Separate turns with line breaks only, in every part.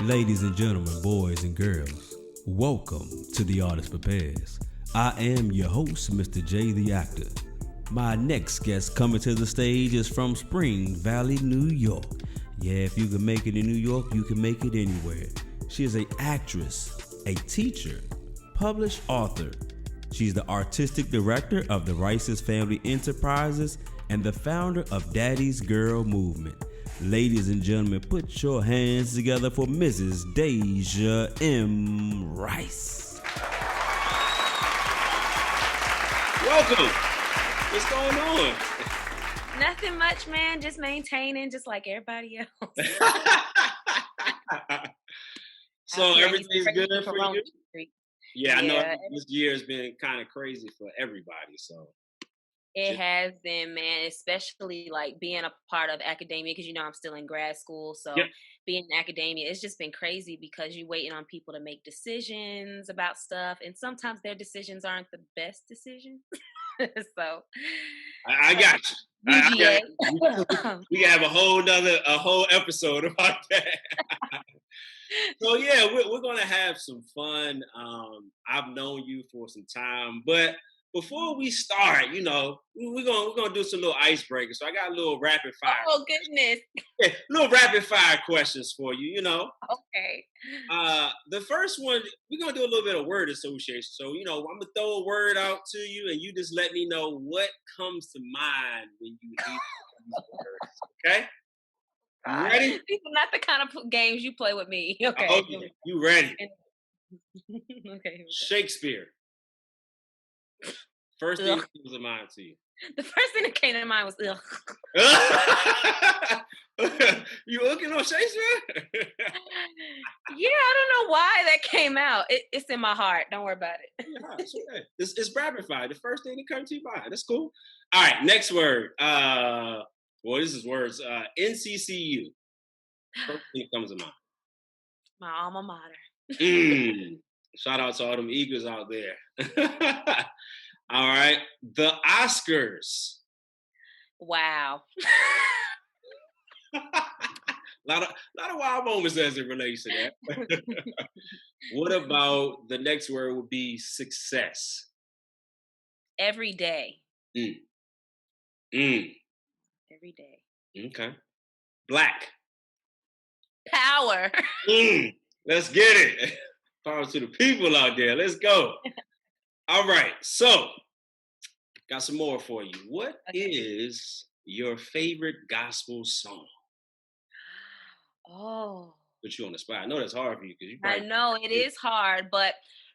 Ladies and gentlemen, boys and girls, welcome to The Artist Prepares. I am your host, Mr. J the Actor. My next guest coming to the stage is from Spring Valley, New York. Yeah, if you can make it in New York, you can make it anywhere. She is an actress, a teacher, published author. She's the artistic director of the Rice's Family Enterprises and the founder of Daddy's Girl Movement. Ladies and gentlemen, put your hands together for Mrs. Daja M. Rice.
Welcome. What's going on?
Nothing much, man. Just maintaining, just like everybody else.
So everything's good for you? Yeah, I know this year has been kind of crazy for everybody. So
it has been, man, especially like being a part of academia, because I'm still in grad school. So being in academia, it's just been crazy because you're waiting on people to make decisions about stuff. And sometimes their decisions aren't the best decisions. So
I got you. I got you. We have a whole episode about that. So yeah, we're gonna have some fun. I've known you for some time, but before we start, we're gonna do some little icebreakers. So I got a little rapid fire.
Oh goodness!
Yeah, little rapid fire questions for you.
Okay.
The first one, we're gonna do a little bit of word association. So I'm gonna throw a word out to you, and you just let me know what comes to mind when you hear these words. Okay? You ready?
These are not the kind of games you play with me. Okay.
Okay. You ready?
Okay.
Shakespeare. First thing that comes to mind to you.
The first thing that came to mind was ugh.
You looking on Shakespeare?
Yeah, I don't know why that came out. It's in my heart. Don't worry about it.
Yeah, it's okay. It's rapid fire. The first thing that comes to your mind. That's cool. All right, next word. This is words. NCCU. First thing that comes to mind.
My alma mater.
Shout out to all them Eagles out there. All right. The Oscars.
Wow.
A lot of wild moments as it relates to that. What about the next word would be success?
Every day.
Every
day.
Okay. Black.
Power.
Let's get it. Power to the people out there. Let's go. All right. So, got some more for you. What is your favorite gospel song?
Oh.
Put you on the spot. I know that's hard for you because
I know it is hard, but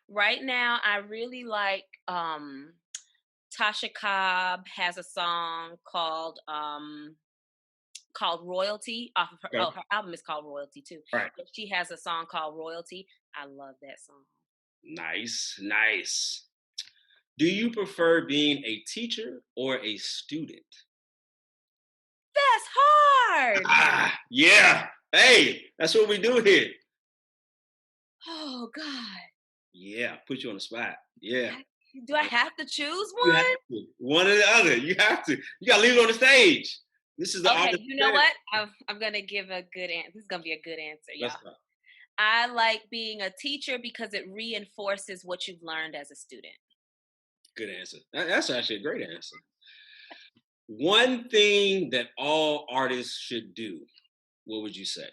right now I really like Tasha Cobb has a song called Royalty off of her. Oh, her album is called Royalty too.
Right.
But she has a song called Royalty. I love that song.
Nice. Do you prefer being a teacher or a student?
That's hard.
Yeah. Hey, that's what we do here.
Oh God.
Yeah, put you on the spot. Yeah.
Do I have to choose one?
One or the other. You have to. You gotta leave it on the stage. This is the
okay. You know what? I'm gonna give a good answer. This is gonna be a good answer, y'all. I like being a teacher because it reinforces what you've learned as a student.
Good answer. That's actually a great answer. One thing that all artists should do, what would you say?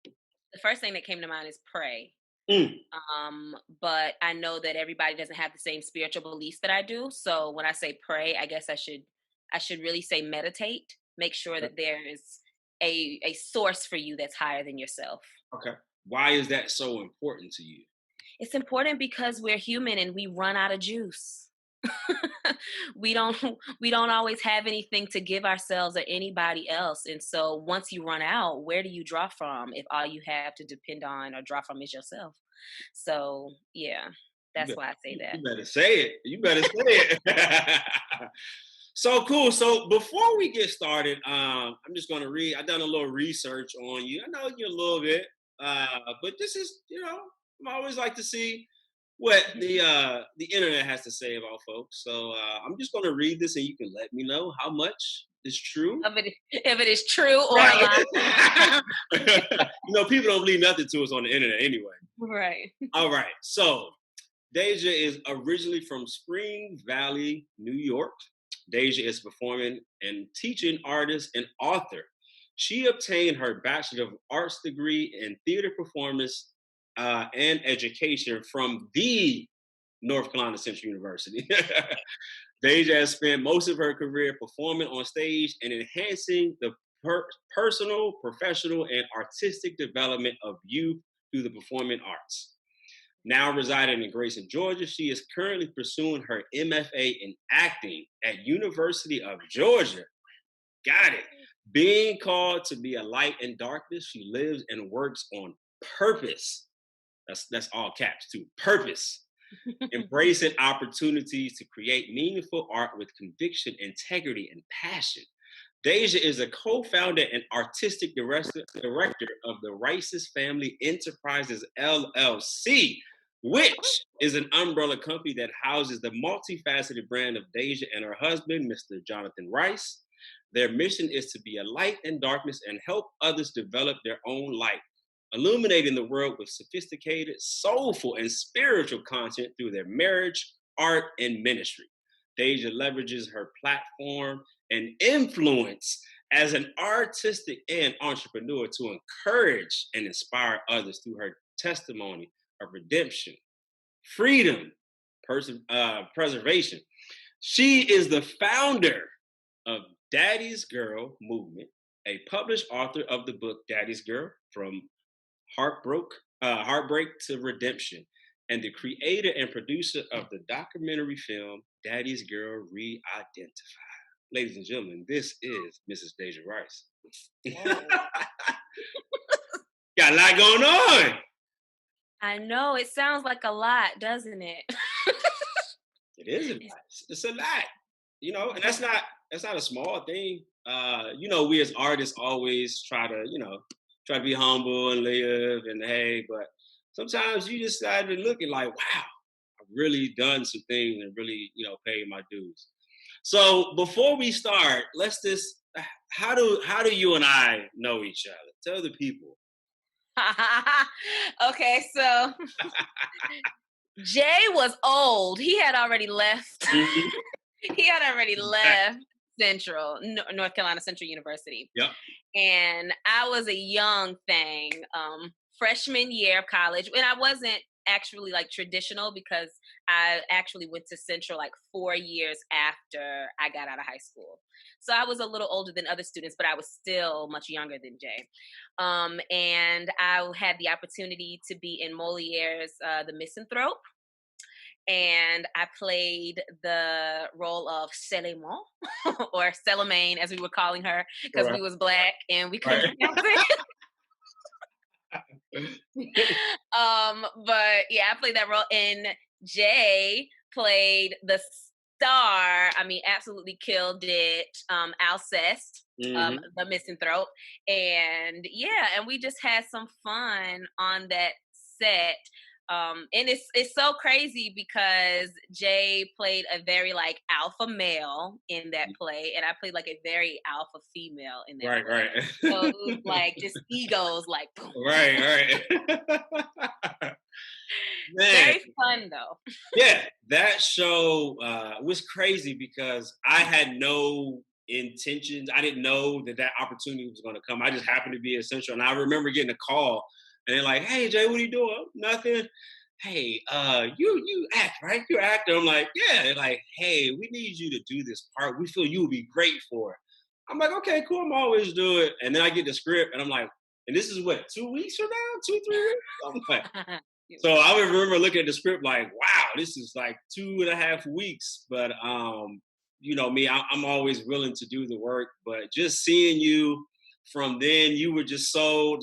The first thing that came to mind is pray. But I know that everybody doesn't have the same spiritual beliefs that I do. So when I say pray, I guess I should really say meditate. Make sure that there is a source for you that's higher than yourself.
Okay. Why is that so important to you?
It's important because we're human and we run out of juice. we don't always have anything to give ourselves or anybody else. And so once you run out, where do you draw from if all you have to depend on or draw from is yourself? So yeah, that's why I say that.
You better say it. So cool. So before we get started, I'm just going to read. I've done a little research on you. I know you a little bit, but this is, I always like to see what the internet has to say about folks. So I'm just going to read this, and you can let me know how much is true.
If it is true or a lie.
People don't believe nothing to us on the internet anyway.
Right.
All right. So Daja is originally from Spring Valley, New York. Daja is performing and teaching artist and author. She obtained her Bachelor of Arts degree in theater performance and education from the North Carolina Central University. Daja has spent most of her career performing on stage and enhancing the personal, professional, and artistic development of youth through the performing arts. Now residing in Grayson, Georgia, she is currently pursuing her M.F.A. in acting at University of Georgia. Got it. Being called to be a light in darkness, she lives and works on purpose. That's all caps too. Purpose. Embracing opportunities to create meaningful art with conviction, integrity, and passion. Daja is a co-founder and artistic director of the Rice's Family Enterprises LLC, which is an umbrella company that houses the multifaceted brand of Daja and her husband, Mr. Jonathan Rice. Their mission is to be a light in darkness and help others develop their own light, illuminating the world with sophisticated, soulful, and spiritual content through their marriage, art, and ministry. Daja leverages her platform and influence as an artistic and entrepreneur to encourage and inspire others through her testimony of redemption, freedom, preservation. She is the founder of Daddy's Girl Movement, a published author of the book Daddy's Girl, From Heartbreak to Redemption, and the creator and producer of the documentary film Daddy's Girl Re-Identified. Ladies and gentlemen, this is Mrs. Daja Rice. Got a lot going on.
I know. It sounds like a lot, doesn't it?
It is a lot. It's a lot. And that's not a small thing. We as artists always try to be humble and live and hey, but sometimes you just start to look and like, wow, I've really done some things and really, paid my dues. So before we start, how do you and I know each other? Tell the people.
Okay, so Jay was old. He had already left. He had already left North Carolina Central University.
Yep.
And I was a young thing, freshman year of college, and I wasn't actually like traditional because I actually went to Central like 4 years after I got out of high school. So I was a little older than other students, but I was still much younger than Jay. And I had the opportunity to be in Moliere's The Misanthrope. And I played the role of Célimène, or Célimène as we were calling her, because we was Black and we couldn't pronounce it. But yeah, I played that role, and Jay played the star. I mean, absolutely killed it. Alcest, the Misanthrope, and yeah, and we just had some fun on that set. And it's so crazy because Jay played a very like alpha male in that play, and I played like a very alpha female in that play.
Right.
So it was like just egos, like boom.
Right. Man.
Very fun though.
Yeah, that show was crazy because I had no intentions. I didn't know that opportunity was going to come. I just happened to be essential, and I remember getting a call. And they're like, hey, Jay, what are you doing? Nothing. Hey, you act, right? You're an actor. I'm like, yeah. They're like, hey, we need you to do this part. We feel you would be great for it. I'm like, okay, cool. I'm always do it. And then I get the script, and I'm like, and this is what, 2 weeks from now? 2-3 weeks? I'm like, so I would remember looking at the script like, wow, this is like 2.5 weeks. But, me, I'm always willing to do the work. But just seeing you from then, you were just so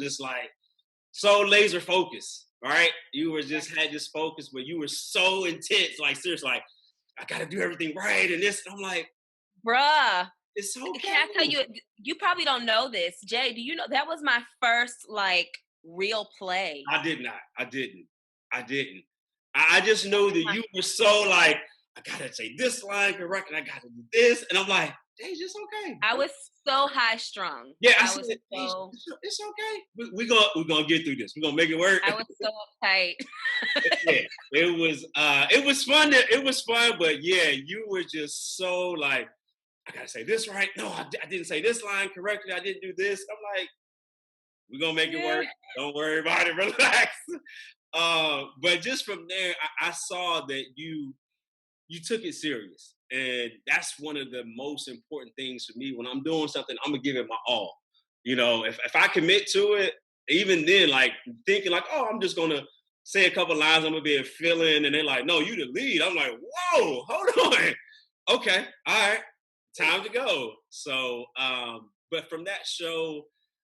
laser focused, right? You were just had this focus where you were so intense, like seriously, like I gotta do everything right and this. And I'm like,
bruh,
it's so
can I tell you, you probably don't know this. Jay, do you know that was my first like real play?
I didn't. I just know that you were so like, I gotta say this line correct and I gotta do this. And I'm like, Deja, it's okay.
I was so high strung.
Yeah, I
I
said,
was
Deja,
so
it's okay. We're gonna get through this. We're gonna make it work.
I was so uptight.
Yeah, it was fun. It was fun, but yeah, you were just so like, I gotta say this right. No, I didn't say this line correctly. I didn't do this. I'm like, we're gonna make it
Yeah.
work. Don't worry about it. Relax. But just from there, I saw that you took it serious, and that's one of the most important things for me. When I'm doing something, I'm gonna give it my all. You know, if I commit to it, even then, like thinking like, oh, I'm just gonna say a couple lines, I'm gonna be a fill-in, and they're like, no, you the lead. I'm like, whoa, hold on. Okay, all right, time to go. So, but from that show,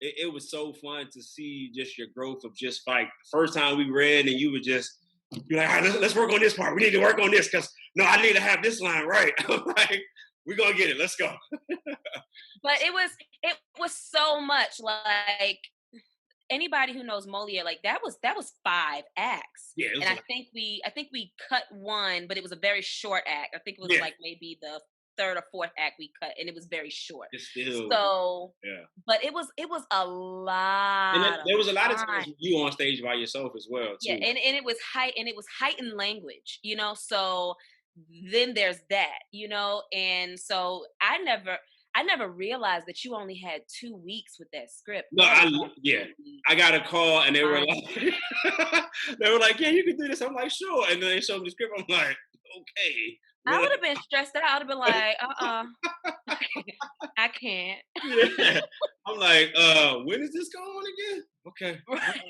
it was so fun to see just your growth of just like the first time we read, and you were just you're like, all right, let's work on this part. We need to work on this because no, I need to have this line right. I'm like, we're gonna get it. Let's go.
But it was so much like anybody who knows Moliere, like that was 5 acts.
Yeah,
and I think we cut one, but it was a very short act. I think it was
yeah.
like maybe the third or fourth act we cut, and it was very short.
It's still,
So
yeah.
but it was a lot.
And there was a lot of
fun.
times you on stage by yourself as well, too.
Yeah, and it was heightened language, you know. So then there's that, you know, and so I never realized that you only had 2 weeks with that script.
No,
That
I got a call and they were like, yeah, you can do this. I'm like, sure. And then they showed me the script. I'm like, okay.
I would have been stressed out. I would have been like, I can't.
Yeah. I'm like, when is this going on again? Okay.
Right.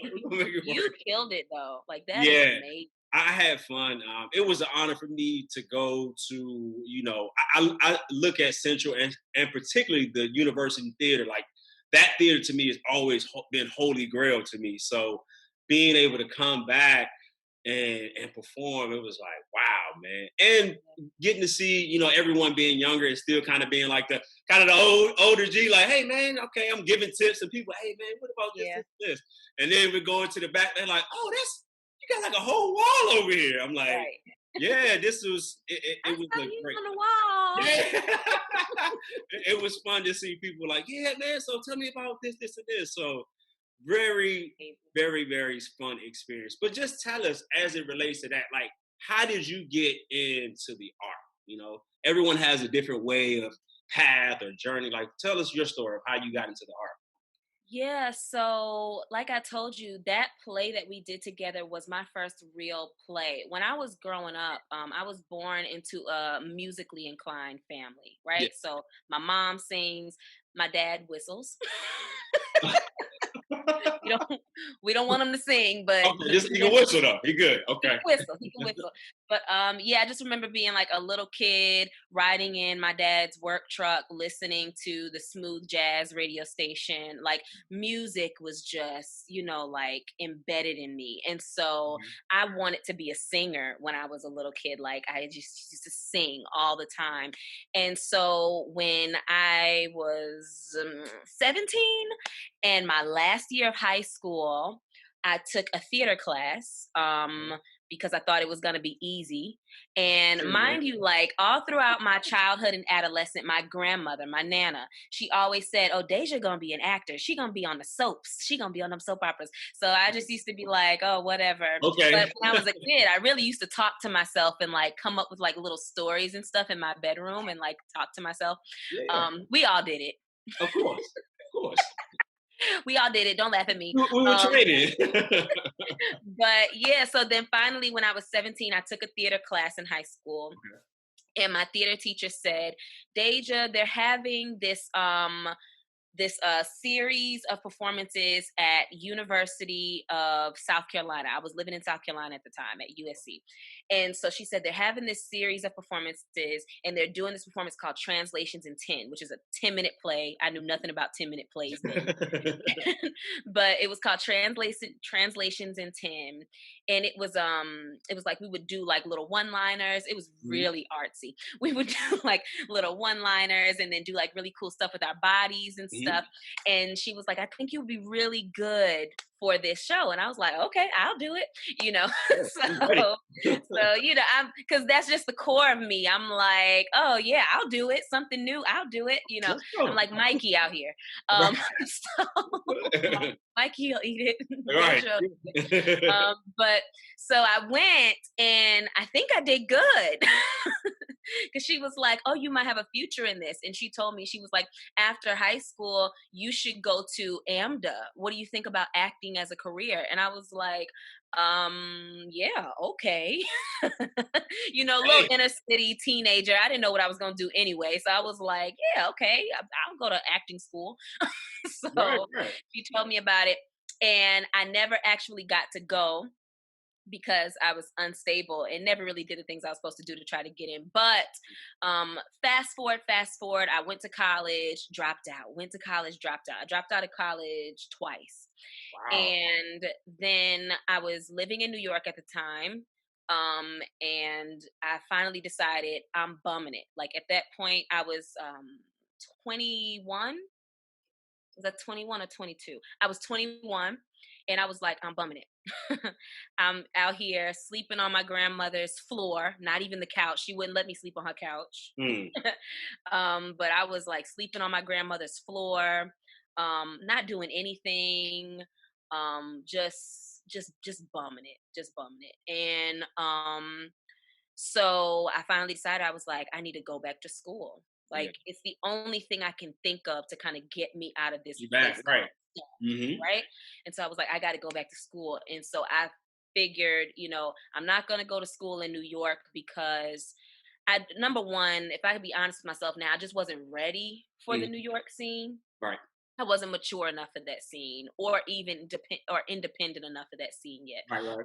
You killed it though. Like that
yeah.
was amazing.
I had fun. It was an honor for me to go to, you know, I look at Central and particularly the University Theater. Like that theater to me has always been holy grail to me. So being able to come back and perform, it was like, wow, man. And getting to see, you know, everyone being younger and still kind of being like the older G, like, hey man, okay, I'm giving tips and people, hey man, what about this? And then we're going to the back, they're like, oh, you got like a whole wall over here. I'm like, right. Yeah, this was it was a great
on the wall.
Yeah. It was fun to see people like, yeah, man, so tell me about this, and this. So very, very, very fun experience. But just tell us, as it relates to that, like, how did you get into the art? You know, everyone has a different way of path or journey. Like, tell us your story of how you got into the art.
Yeah, so like I told you, that play that we did together was my first real play. When I was growing up, I was born into a musically inclined family, right? Yeah. So my mom sings, my dad whistles. We don't want him to sing, but
okay, he can whistle though. He good. Okay.
He can whistle. But yeah, I just remember being like a little kid riding in my dad's work truck, listening to the smooth jazz radio station. Like music was just, you know, like embedded in me. And so I wanted to be a singer when I was a little kid. Like I just used to sing all the time. And so when I was 17 and my last year of high school, I took a theater class because I thought it was going to be easy. And mind you, like all throughout my childhood and adolescent, my grandmother, my Nana, she always said, oh, Deja going to be an actor. She going to be on the soaps. She going to be on them soap operas. So I just used to be like, oh, whatever.
Okay.
But when I was a kid, I really used to talk to myself and like come up with like little stories and stuff in my bedroom and like talk to myself. Yeah. We all did it.
Of course. Of course.
We all did it. Don't laugh at me.
We were training.
But yeah, so then finally when I was 17, I took a theater class in high school. Okay. And my theater teacher said, Deja, they're having this series of performances at University of South Carolina. I was living in South Carolina at the time at USC. And so she said, they're having this series of performances and they're doing this performance called Translations in 10, which is a 10-minute play. I knew nothing about 10-minute plays then. But it was called Translations in 10. And it was like we would do like little one-liners. It was really artsy. We would do like little one-liners and then do like really cool stuff with our bodies and stuff. stuff. And she was like, I think you'd be really good for this show. And I was like, okay, I'll do it, you know. Because that's just the core of me. I'm like, oh yeah, I'll do it. Something new, I'll do it. You know, I'm like Mikey out here. So Mikey will eat it.
Right.
But so I went and I think I did good. Because she was like, oh, you might have a future in this. And she told me, she was like, after high school, you should go to AMDA. What do you think about acting as a career? And I was like, yeah, okay. You know, little inner city teenager. I didn't know what I was going to do anyway. So I was like, yeah, okay, I'll go to acting school. So she told me about it. And I never actually got to go because I was unstable and never really did the things I was supposed to do to try to get in. But fast forward, I went to college, dropped out, went to college, dropped out. I dropped out of college twice. Wow. And then I was living in New York at the time. And I finally decided I'm bumming it. Like at that point I was 21. Was that 21 or 22? I was 21 and I was like, I'm bumming it. I'm out here sleeping on my grandmother's floor, not even the couch. She wouldn't let me sleep on her couch. But I was like sleeping on my grandmother's floor, not doing anything, just bumming it. And so I finally decided, I was like, I need to go back to school. Like it's the only thing I can think of to kind of get me out of this place. Right. Right. And so I was like, I got to go back to school. And so I figured, you know, I'm not going to go to school in New York because number one, if I could be honest with myself now, I just wasn't ready for the New York scene. Right. I wasn't mature enough for that scene, or even independent enough for that scene yet. Right.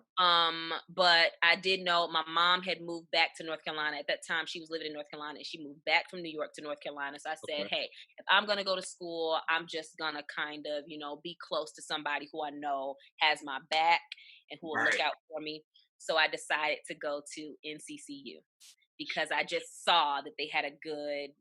But I did know my mom had moved back to North Carolina. At that time, she was living in North Carolina, and she moved back from New York to North Carolina. So I said, hey, if I'm going to go to school, I'm just going to kind of, you know, be close to somebody who I know has my back and who will look out for me. So I decided to go to NCCU because I just saw that they had a good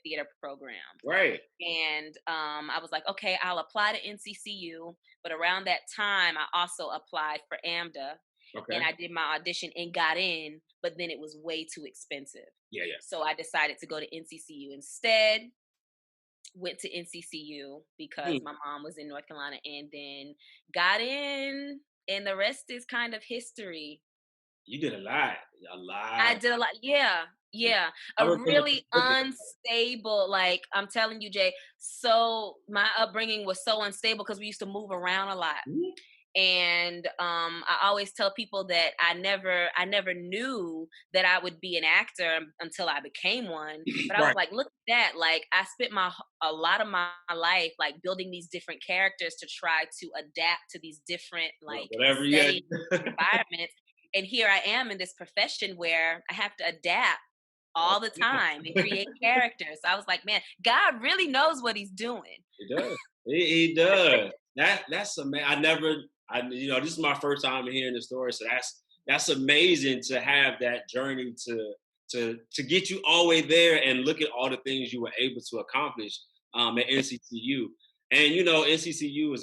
theater program. Right. And I was like, okay, I'll apply to NCCU. But around that time, I also applied for AMDA. Okay. And I did my audition and got in, but then it was way too expensive. Yeah. So I decided to go to NCCU instead. Went to NCCU because my mom was in North Carolina, and then got in, and the rest is kind of history.
You did a lot.
I did a lot. Yeah. A really unstable, like I'm telling you, Jay. So my upbringing was so unstable because we used to move around a lot. And I always tell people that I never knew that I would be an actor until I became one. But I was like, look at that. Like I spent a lot of my life like building these different characters to try to adapt to these different like settings, environments. And here I am in this profession where I have to adapt all the time and create characters. So I was like, man, God really knows what he's doing.
He does. He does. That's amazing. This is my first time hearing the story. So that's amazing to have that journey to get you all the way there and look at all the things you were able to accomplish at NCCU. And, NCCU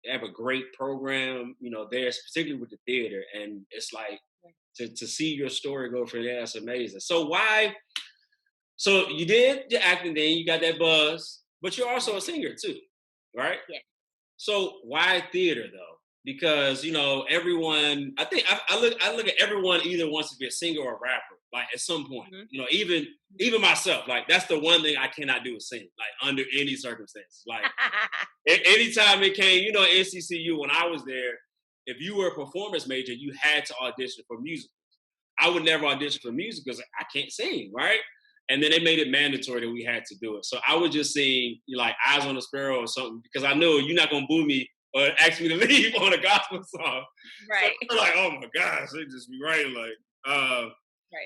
have a great program, there, particularly with the theater. And it's like to see your story go from there, that's amazing. So you did the acting thing, you got that buzz, but you're also a singer too, right? Yeah. So why theater though? Because, everyone, I think I look at everyone either wants to be a singer or a rapper, like at some point, even myself, like that's the one thing I cannot do is sing, like under any circumstances. Like anytime it came, NCCU, when I was there, if you were a performance major, you had to audition for musicals. I would never audition for musicals. I can't sing, right? And then they made it mandatory that we had to do it. So I would just sing like Eyes on a Sparrow or something because I know you're not going to boo me or ask me to leave on a gospel song. Right. So they're like, oh my gosh, they just be writing like,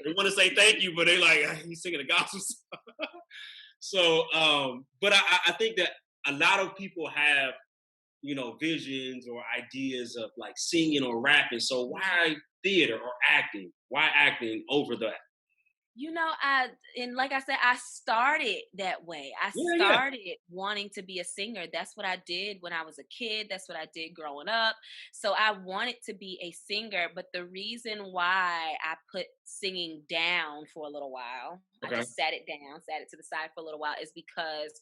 they want to say thank you, but they like, he's singing a gospel song. So, but I think that a lot of people have, visions or ideas of like singing or rapping. So why theater or acting? Why acting over that?
And like I said, I started that way. I
Yeah,
started wanting to be a singer. That's what I did when I was a kid. That's what I did growing up. So I wanted to be a singer. But the reason why I put singing down for a little while, I
okay.
just sat it down, sat it to the side for a little while, is because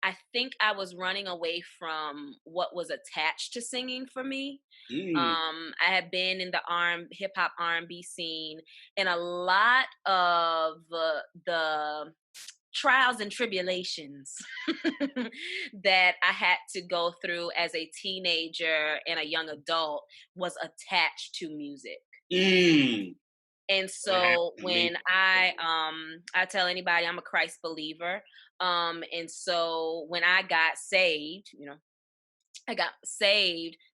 I think I was running away from what was attached to singing for me.
Mm,
I had been in the hip hop R&B scene, and a lot of the trials and tribulations that I had to go through as a teenager and a young adult was attached to music.
mm.
And
It happened
so
to me.
when I tell anybody I'm a Christ believer, and so when I got saved,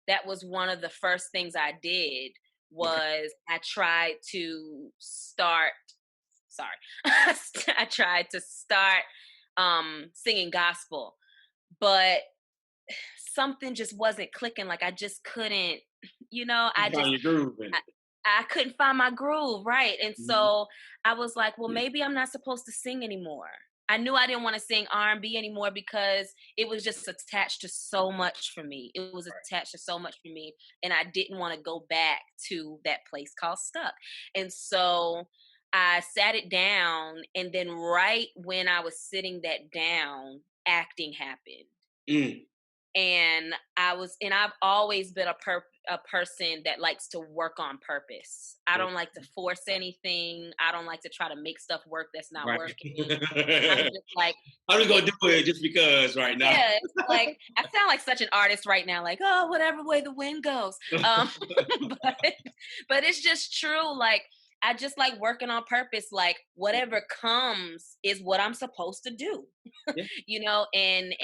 that was one of the first things I did.
Okay.
Was I tried to start, sorry, I tried to start singing gospel, but something just wasn't clicking. Like I just couldn't,
You found your groove in
I,
it.
I couldn't find my groove, right? And
Mhm.
so I was like, well, maybe I'm not supposed to sing anymore. I knew I didn't want to sing R&B anymore because it was just attached to so much for me. It was
Right.
attached to so much for me, and I didn't want to go back to that place called stuck. And so I sat it down, and then right when I was sitting that down, acting happened.
Mm.
And I've always been a person that likes to work on purpose. I don't like to force anything. I don't like to try to make stuff work that's not
Right.
working. I'm just like,
I'm just gonna
it's
do it just because right now.
yeah, it's like I sound like such an artist right now, like, oh, whatever way the wind goes. Um, but but it's just true. Like I just like working on purpose. Like whatever comes is what I'm supposed to do.
Yeah.
And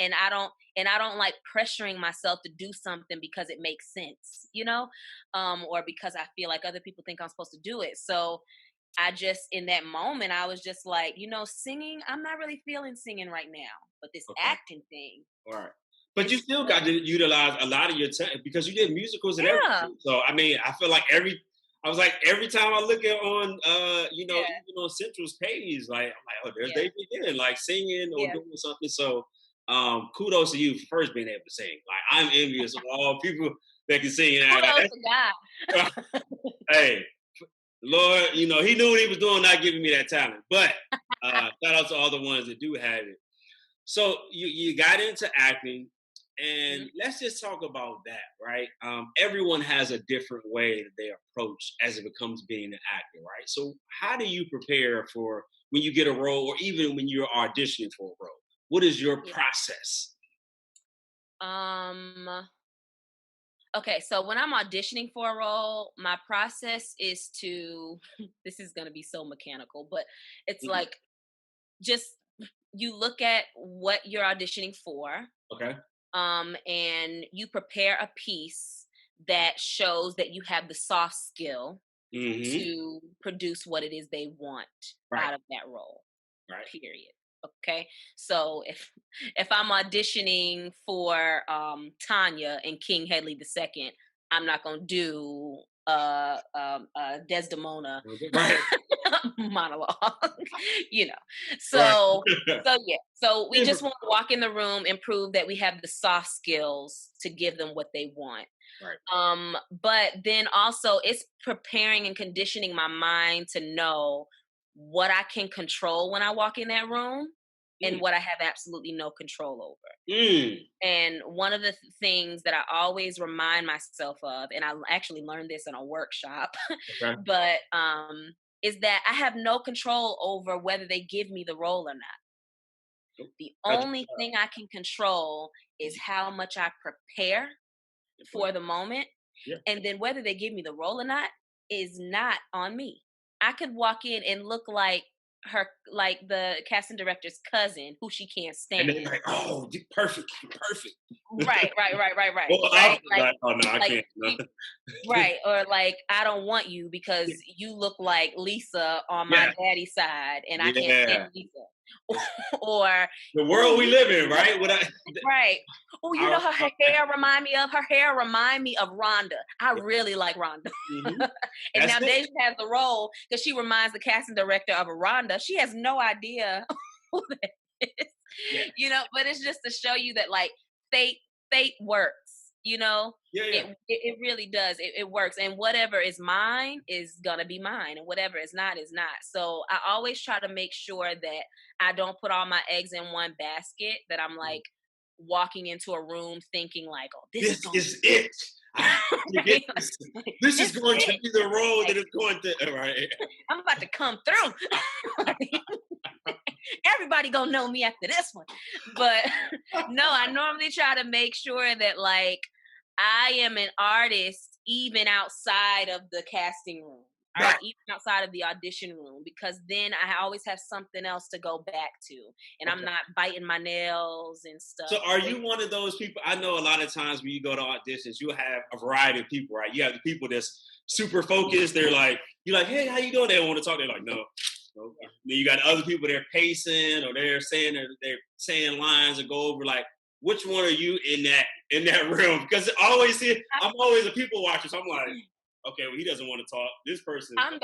I don't like pressuring myself to do something because it makes sense, or because I feel like other people think I'm supposed to do it. So I just, in that moment, I was just like, singing, I'm not really feeling singing right now, but this
Okay.
acting thing
All right. But you
is
still got
good.
to utilize a lot of your time because you did musicals and
Yeah.
everything. So I mean, I feel like every time I look at on
Yeah.
even on Central's page, like I'm like, oh, there's
Yeah.
David again, like singing or
Yeah.
doing something. So kudos to you for first being able to sing. Like I'm envious of all people that can sing and act.
Kudos
Like,
to God.
hey, Lord, he knew what he was doing, not giving me that talent. But shout out to all the ones that do have it. So you got into acting, and
Mhm.
let's just talk about that, right? Everyone has a different way that they approach as it becomes being an actor, right? So how do you prepare for when you get a role, or even when you're auditioning for a role? What is your
Yeah.
process?
Um. Okay, so when I'm auditioning for a role, my process is to. This is gonna be so mechanical, but it's
Mhm.
like just you look at what you're auditioning for,
Okay.
and you prepare a piece that shows that you have the soft skill
Hmm.
to produce what it is they want
Right.
out of that role.
Right.
Period. Okay. So if I'm auditioning for Tanya and King Hedley II, I'm not gonna do Desdemona
Right.
monologue, you know.
Right.
So yeah. So we
Yeah,
just want to walk in the room and prove that we have the soft skills to give them what they want.
right.
But then also it's preparing and conditioning my mind to know what I can control when I walk in that room and
Mm,
what I have absolutely no control over.
mm,
And one of the things that I always remind myself of, and I actually learned this in a workshop,
okay.
but is that I have no control over whether they give me the role or not.
Nope.
The
Got
only thing I can control is how much I prepare
you.
for the moment.
Yeah.
And then whether they give me the role or not is not on me. I could walk in and look like the casting director's cousin who she can't
And then
stand.
like, oh, perfect, perfect.
Right,
Well,
right.
like, oh no, I
Like
can't. No.
right, or like I don't want you because you look like Lisa on my
Yeah,
daddy's side, and I can't
yeah,
stand Lisa. or
the world we live in, right?
right. Oh, you know her hair remind me of Rhonda. I really like Rhonda.
Mm-hmm.
And now Deja has the role because she reminds the casting director of a Rhonda. She has no idea who that is.
Yeah.
You know, but it's just to show you that like fate works, you know.
Yeah.
It really does. It works. And whatever is mine is gonna be mine. And whatever is not is not. So I always try to make sure that I don't put all my eggs in one basket, that I'm like walking into a room thinking like, oh, this
is it.
Right?
This is going to be the role that is going to, right?
I'm about to come through. Everybody gonna know me after this one. But no, I normally try to make sure that like I am an artist even outside of the casting room. Right. Even outside of the audition room, because then I always have something else to go back to, and I'm not biting my nails and stuff.
So are you one of those people? I know a lot of times when you go to auditions, you'll have a variety of people, right? You have the people that's super focused. They're like, you're like, hey, how you doing? They don't want to talk. They're like, no. Okay. Then you got other people, they're pacing or they're saying lines or go over. Like, which one are you in that realm? Because I'm always a people watcher, so I'm like, okay, well, he doesn't want to talk. This person.
I'm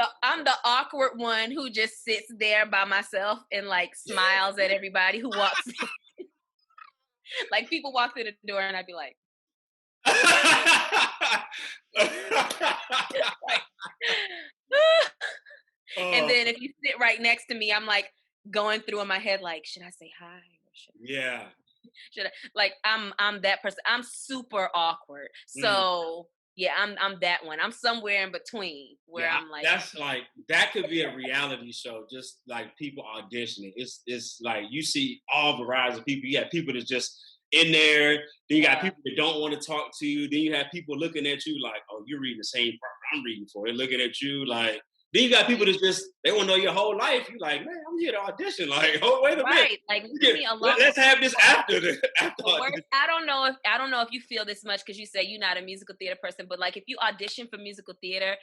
the awkward one who just sits there by myself and like smiles at everybody who walks in. Like people walk through the door and I'd be like, and then if you sit right next to me, I'm like going through in my head like, should I say hi? Should I? Like I'm that person. I'm super awkward. So yeah, I'm that one. I'm somewhere in between where I'm like,
that's like, that could be a reality show, just like people auditioning. It's like you see all varieties of people. You have people that's just in there. Then you got people that don't want to talk to you. Then you have people looking at you like, oh, you're reading the same part I'm reading for. They're looking at you like. Then you got people that's just, they want to know your whole life. You're like, man, I'm here to audition. Like, oh, wait a minute.
Like, leave me alone.
Let's have this after audition.
I don't know if you feel this much because you say you're not a musical theater person, but like if you audition for musical theater,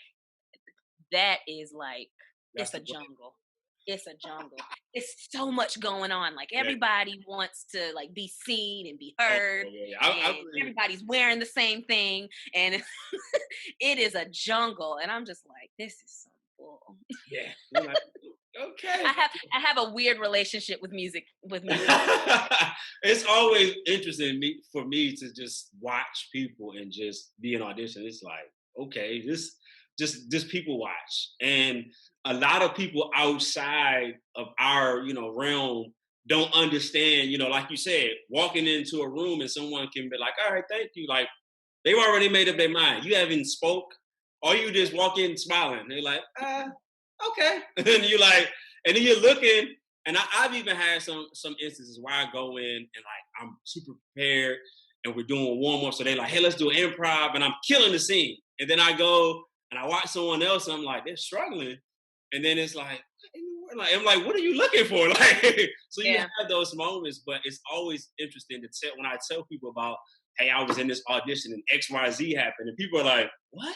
that is like, it's a jungle. It's a jungle. It's so much going on. Like everybody wants to like be seen and be heard. Everybody's wearing the same thing, and it is a jungle. And I'm just like, this is so cool.
Yeah. Like, okay.
I have a weird relationship with music.
It's always interesting for me to just watch people and just be in audition. It's like, okay, this people watch. And a lot of people outside of our, realm don't understand, like you said, walking into a room and someone can be like, all right, thank you. Like they've already made up their mind. You haven't spoke, or you just walk in smiling. They're like, okay. And you're like, and then you're looking, and I've even had some instances where I go in and like, I'm super prepared and we're doing warm up. So they're like, hey, let's do improv. And I'm killing the scene. And then I go and I watch someone else and I'm like, they're struggling. And then it's like, I'm like, what are you looking for? Like, so you have those moments, but it's always interesting to tell when I tell people about, hey, I was in this audition and XYZ happened. And people are like, what?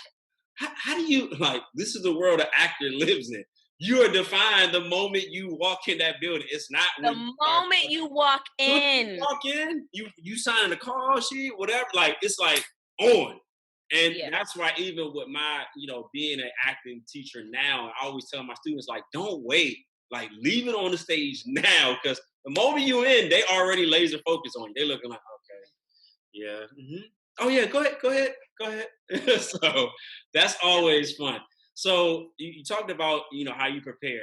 How do you, like, this is the world an actor lives in. You are defined the moment you walk in that building. It's not
the moment you walk in.
You walk in, you sign a call sheet, whatever. Like, it's like on. And that's why even with my, being an acting teacher now, I always tell my students, like, don't wait. Like, leave it on the stage now, because the moment you're in, they already laser focus on you. They're looking like, okay, yeah. Mm-hmm. Oh, yeah, go ahead. So that's always fun. So you talked about, how you prepare.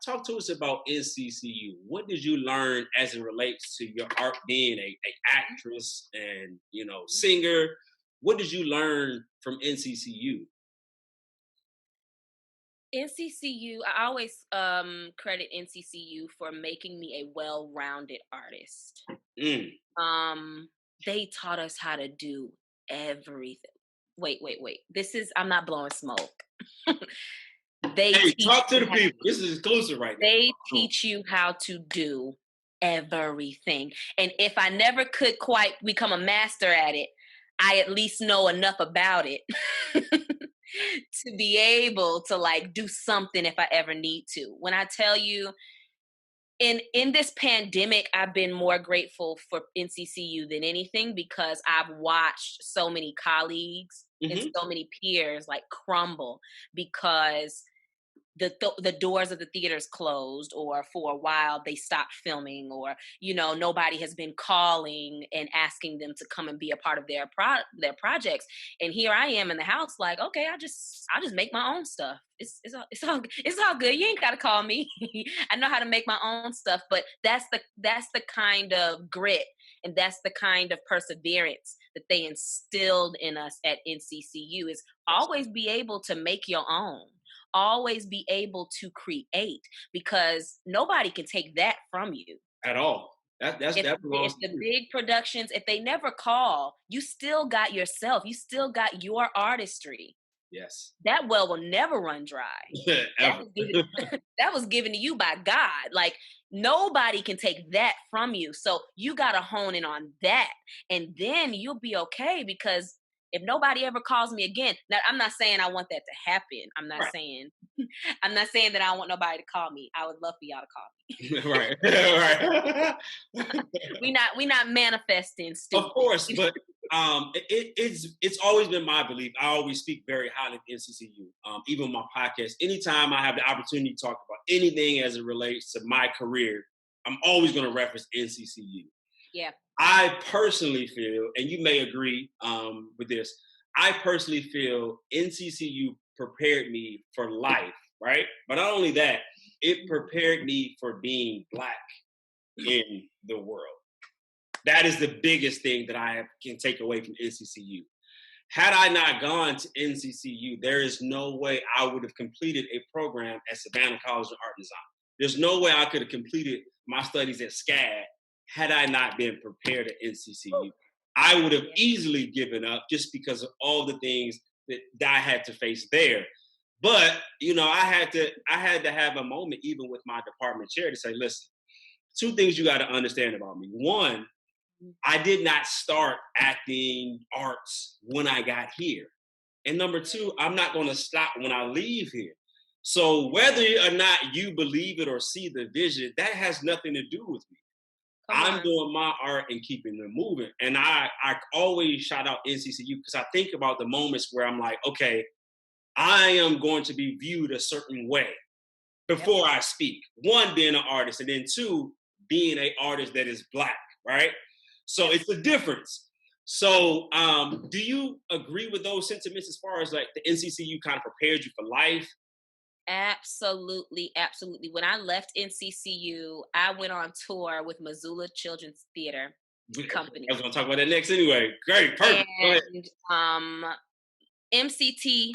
Talk to us about NCCU. What did you learn as it relates to your art, being a actress and, singer? What did you learn from NCCU?
NCCU, I always credit NCCU for making me a well-rounded artist. They taught us how to do everything. Wait. I'm not blowing smoke.
Talk to the people. This is exclusive right now.
They teach you how to do everything. And if I never could quite become a master at it, I at least know enough about it to be able to like do something if I ever need to. When I tell you, in this pandemic, I've been more grateful for NCCU than anything because I've watched so many colleagues and
Mm-hmm.
so many peers like crumble because the doors of the theaters closed, or for a while they stopped filming, or nobody has been calling and asking them to come and be a part of their projects. And here I am in the house like, okay, I'll just make my own stuff. It's all good. You ain't got to call me. I know how to make my own stuff. But that's the kind of grit and that's the kind of perseverance that they instilled in us at NCCU, is always be able to make your own. Always be able to create, because nobody can take that from you
At all. That belongs
if the
to you.
big productions, if they never call, you still got yourself, you still got your artistry.
Yes.
That well will never run dry.
Ever.
That was given to you by God. Like, nobody can take that from you. So you got to hone in on that, and then you'll be okay. Because if nobody ever calls me again, now I'm not saying I want that to happen. I'm not saying that I want nobody to call me. I would love for y'all to call me.
Right.
we not manifesting stupid.
Of course, but it's always been my belief. I always speak very highly of NCCU. Even my podcast, anytime I have the opportunity to talk about anything as it relates to my career, I'm always going to reference NCCU.
Yeah.
I personally feel, and you may agree with this, I personally feel NCCU prepared me for life, right? But not only that, it prepared me for being Black in the world. That is the biggest thing that I can take away from NCCU. Had I not gone to NCCU, there is no way I would have completed a program at Savannah College of Art and Design. There's no way I could have completed my studies at SCAD had I not been prepared at NCCU. I would have easily given up just because of all the things that I had to face there. But I had to have a moment, even with my department chair, to say, listen, two things you got to understand about me. One, I did not start acting arts when I got here. And number two, I'm not going to stop when I leave here. So whether or not you believe it or see the vision, that has nothing to do with me. I'm doing my art and keeping it moving. And I always shout out NCCU because I think about the moments where I'm like, okay, I am going to be viewed a certain way before I speak. One, being an artist, and then two, being an artist that is Black, right? So it's the difference. So do you agree with those sentiments as far as like the NCCU kind of prepared you for life?
Absolutely, absolutely. When I left NCCU, I went on tour with Missoula Children's Theater Company.
I was going to talk about that next anyway. Great, perfect.
And MCT,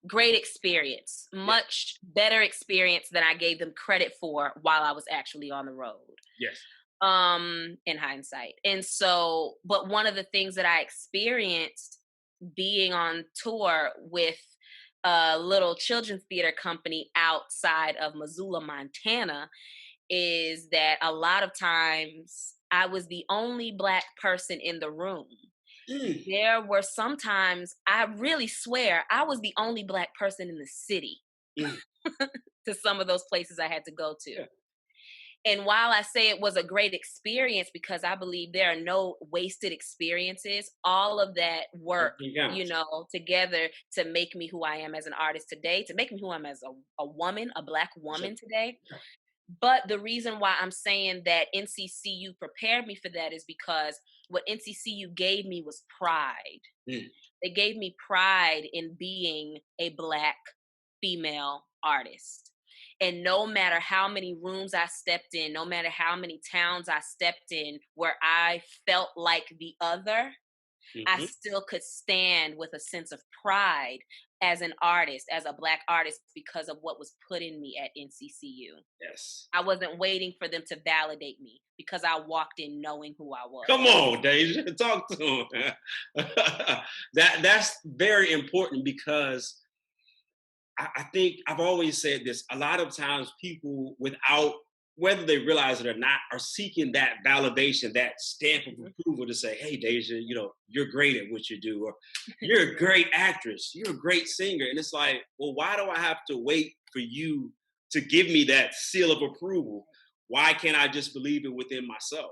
great experience, much better experience than I gave them credit for while I was actually on the road.
Yes.
In hindsight. And so, but one of the things that I experienced being on tour with a little children's theater company outside of Missoula, Montana, is that a lot of times I was the only Black person in the room. There were sometimes, I really swear, I was the only Black person in the city to some of those places I had to go to. Yeah. And while I say it was a great experience, because I believe there are no wasted experiences, all of that work, together to make me who I am as an artist today, to make me who I am as a woman, a Black woman today. But the reason why I'm saying that NCCU prepared me for that is because what NCCU gave me was pride. They gave me pride in being a Black female artist. And no matter how many rooms I stepped in, no matter how many towns I stepped in where I felt like the other, I still could stand with a sense of pride as an artist, as a Black artist, because of what was put in me at NCCU.
Yes.
I wasn't waiting for them to validate me because I walked in knowing who I was.
Come on, Deja, talk to him. That's very important because I think I've always said this. A lot of times people, without, whether they realize it or not, are seeking that validation, that stamp of approval to say, hey, Deja, you're great at what you do, or you're a great actress, you're a great singer. And it's like, well, why do I have to wait for you to give me that seal of approval. Why can't I just believe it within myself?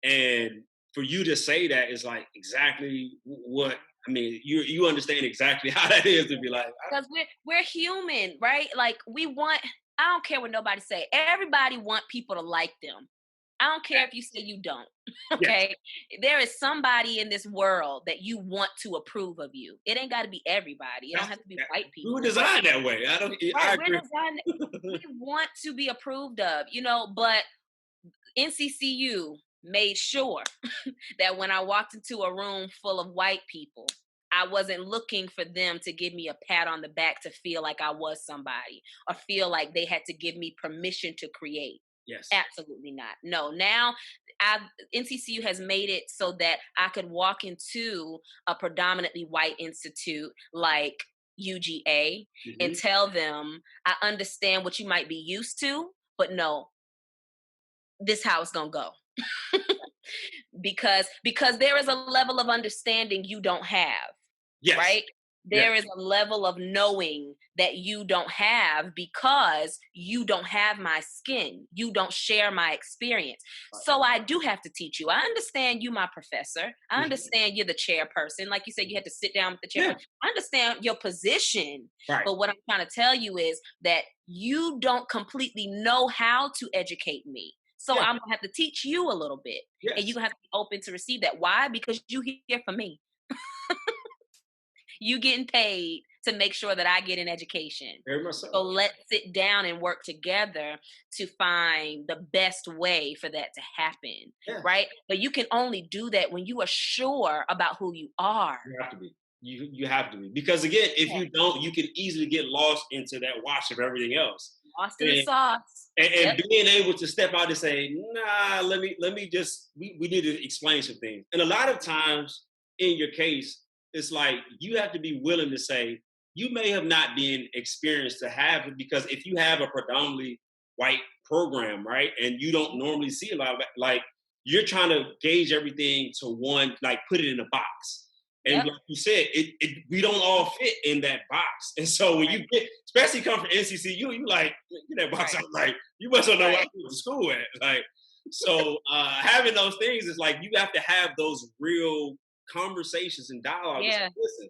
And for you to say that is like exactly what I mean. You understand exactly how that is to be like,
because we're human, right? Like we want. I don't care what nobody say. Everybody want people to like them. I don't care if you say you don't. Okay. Yes. There is somebody in this world that you want to approve of you. It ain't got to be everybody. It don't have to be white people.
We were designed that way.
Right, we're designed. We want to be approved of, but NCCU made sure that when I walked into a room full of white people, I wasn't looking for them to give me a pat on the back to feel like I was somebody or feel like they had to give me permission to create.
Yes.
Absolutely not. No, now NCCU has made it so that I could walk into a predominantly white institute like UGA and tell them, I understand what you might be used to, but no, this how it's gonna go. because there is a level of understanding you don't have.
Yes.
Right? There is a level of knowing that you don't have because you don't have my skin. You don't share my experience. So I do have to teach you. I understand you, my professor. I understand you're the chairperson. Like you said, you had to sit down with the chair. Yeah. I understand your position. Right. But what I'm trying to tell you is that you don't completely know how to educate me. So I'm going to have to teach you a little bit. Yes. And you're going to have to be open to receive that. Why? Because you here for me. You getting paid to make sure that I get an education. Very much so. So let's sit down and work together to find the best way for that to happen. Yeah. Right? But you can only do that when you are sure about who you are.
You have to be. You have to be. Because again, if you don't, you can easily get lost into that wash of everything else.
Lost in the sauce.
And being able to step out and say, nah, let me just, we need to explain some things. And a lot of times in your case, it's like you have to be willing to say, you may have not been experienced to have it, because if you have a predominantly white program, right, and you don't normally see a lot of it, like you're trying to gauge everything to one, like put it in a box. And like you said, we don't all fit in that box. And so when you get, especially come from NCCU, you like, get that box out, like, you must not know what I went to school at. Like, so having those things is like, you have to have those real conversations and dialogue. Yeah. Like, listen,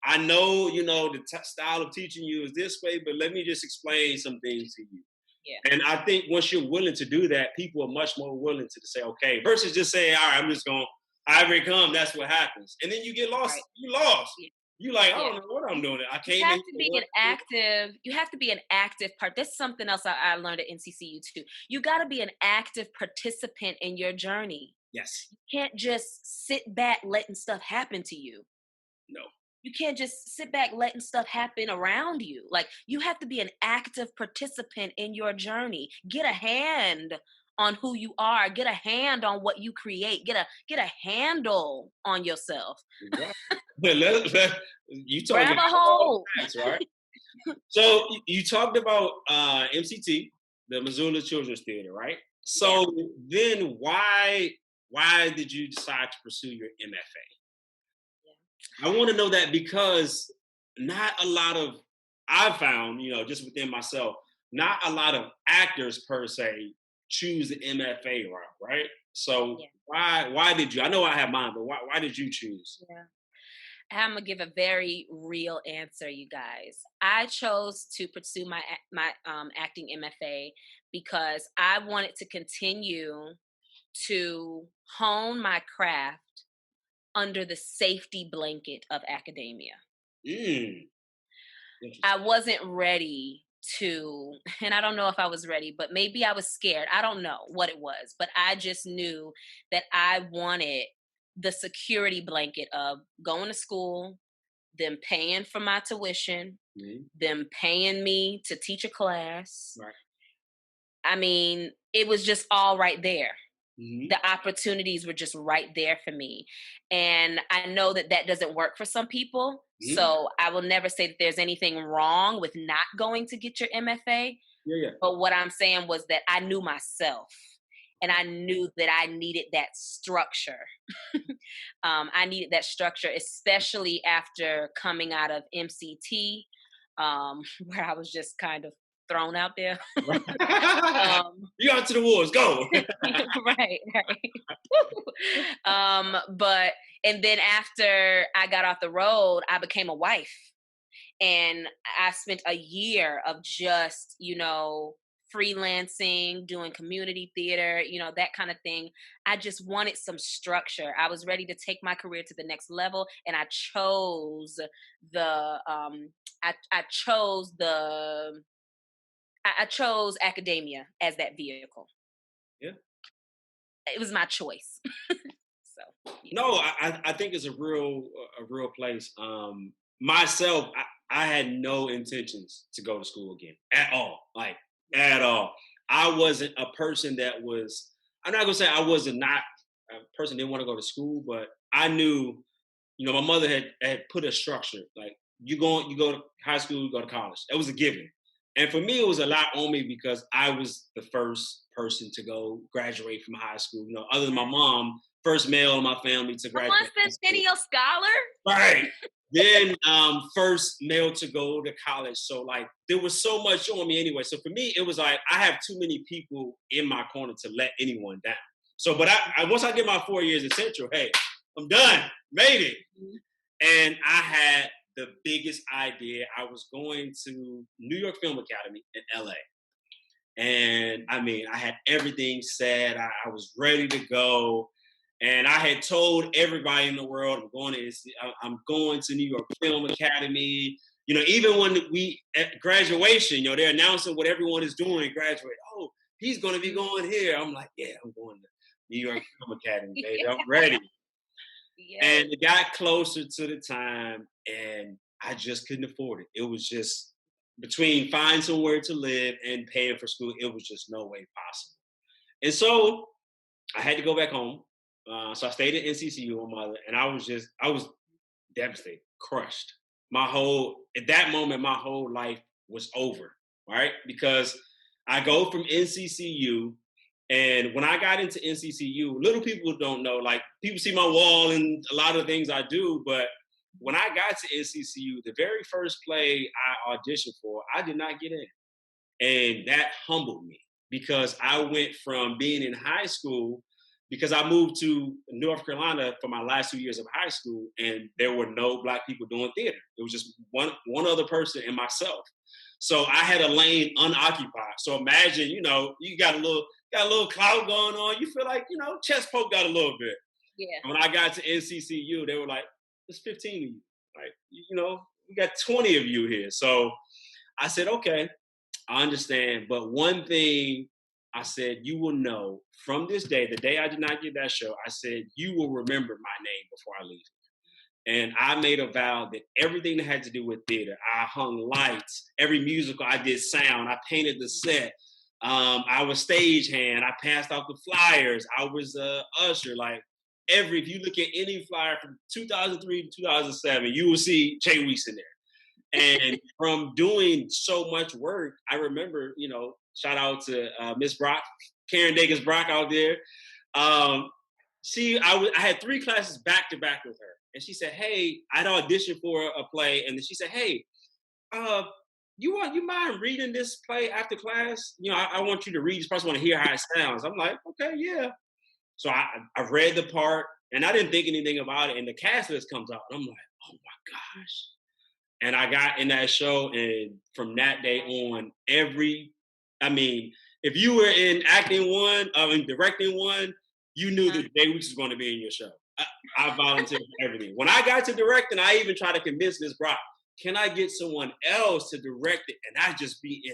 I know, the style of teaching you is this way, but let me just explain some things to you. Yeah. And I think once you're willing to do that, people are much more willing to say, okay, versus just saying, all right, I'm just going, however it comes, that's what happens. And then you get lost. Right. You lost. Yeah. You like, I don't know what I'm doing. I can't.
You have to be an active. You have to be an active part. That's something else I learned at NCCU too. You got to be an active participant in your journey.
Yes.
You can't just sit back letting stuff happen to you.
No.
You can't just sit back letting stuff happen around you. Like, you have to be an active participant in your journey. Get a hand on who you are. Get a hand on what you create. Get a handle on yourself.
Exactly. You talk
grab a hold.
Facts, right? So you talked about MCT, the Missoula Children's Theater, right? So then why did you decide to pursue your M.F.A? I want to know that, because not a lot of, I've found, just within myself, not a lot of actors per se choose the M.F.A route, right? So why did you? I know I have mine, but why did you choose?
Yeah. I'm gonna give a very real answer, you guys. I chose to pursue my acting M.F.A because I wanted to continue to hone my craft under the safety blanket of academia. I wasn't ready to, and I don't know if I was ready, but maybe I was scared. I don't know what it was, but I just knew that I wanted the security blanket of going to school, them paying for my tuition, them paying me to teach a class. Right. I mean, it was just all right there. The opportunities were just right there for me. And I know that doesn't work for some people. So I will never say that there's anything wrong with not going to get your MFA. But what I'm saying was that I knew myself. And I knew that I needed that structure. I needed that structure, especially after coming out of MCT, where I was just kind of thrown out there.
You out to the wars, go.
Right. But and then after I got off the road, I became a wife. And I spent a year of just, freelancing, doing community theater, that kind of thing. I just wanted some structure. I was ready to take my career to the next level, and I chose the I chose the I chose academia as that vehicle.
Yeah.
It was my choice. So yeah.
No, I think it's a real place. Myself, I had no intentions to go to school again at all, like at all. I wasn't a person that was. I'm not gonna say I was not a person that didn't want to go to school, but I knew, my mother had put a structure. Like you go to high school, you go to college. That was a given. And for me, it was a lot on me because I was the first person to go graduate from high school. Other than my mom, first male in my family to graduate.
Once centennial scholar.
Right. Then first male to go to college. So like there was so much on me anyway. So for me, it was like I have too many people in my corner to let anyone down. So but I once I get my 4 years at Central, hey, I'm done. Made it. Mm-hmm. And I had the biggest idea. I was going to New York Film Academy in LA. And I mean, I had everything set. I was ready to go. And I had told everybody in the world, I'm going to New York Film Academy. Even when we at graduation, they're announcing what everyone is doing and graduate. Oh, he's going to be going here. I'm like, yeah, I'm going to New York Film Academy, baby. I'm ready. Yeah. And it got closer to the time, and I just couldn't afford it. It was just between finding somewhere to live and paying for school. It was just no way possible. And so I had to go back home. So I stayed at NCCU with my mother, and I was devastated, crushed. At that moment, my whole life was over, right? Because I go from NCCU, and when I got into NCCU, little people don't know, like people see my wall and a lot of things I do, but when I got to NCCU, the very first play I auditioned for, I did not get in. And that humbled me because I went from being in high school, because I moved to North Carolina for my last 2 years of high school, and there were no Black people doing theater. It was just one other person and myself. So I had a lane unoccupied. So imagine, you got a little clout going on. You feel like, chest poke got a little bit.
Yeah.
And when I got to NCCU, they were like, there's 15 of you. Like, we got 20 of you here. So I said, okay, I understand. But one thing I said, you will know from this day, the day I did not get that show, I said, you will remember my name before I leave. And I made a vow that everything that had to do with theater, I hung lights, every musical, I did sound, I painted the set. I was stagehand, I passed out the flyers, I was a usher. Like if you look at any flyer from 2003 to 2007, you will see Jay Weiss in there. And from doing so much work, I remember, shout out to Miss Brock, Karen Dagans Brock out there. I had 3 classes back to back with her. And she said, hey, I'd auditioned for a play. And then she said, hey, you mind reading this play after class? I want you to read. You just want to hear how it sounds. I'm like, okay, yeah. So I read the part and I didn't think anything about it. And the cast list comes out. And I'm like, oh my gosh. And I got in that show. And from that day on, if you were in acting one, directing one, you knew that Jay Weiss was going to be in your show. I volunteered for everything. When I got to directing, I even tried to convince Ms. Brock, can I get someone else to direct it and I just be in?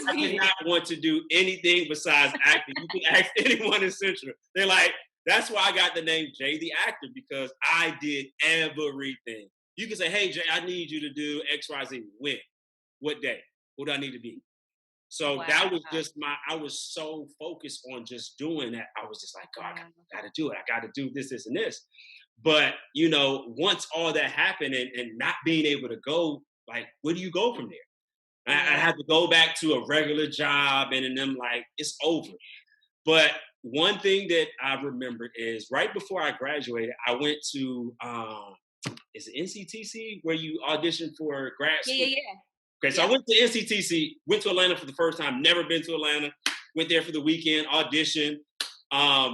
I did not want to do anything besides acting. You can ask anyone in Central. They're like, that's why I got the name Jay the Actor, because I did everything. You can say, hey, Jay, I need you to do X, Y, Z. When? What day? Who do I need to be? So that was just I was so focused on just doing that. I was just like, God, I got to do it. I got to do this, this, and this. But, once all that happened and not being able to go, like, where do you go from there? I had to go back to a regular job and then I'm like, it's over. But one thing that I remembered is right before I graduated, I went to, is it NCTC where you audition for grad school?
Yeah.
Okay, so I went to NCTC, went to Atlanta for the first time, never been to Atlanta, went there for the weekend, audition,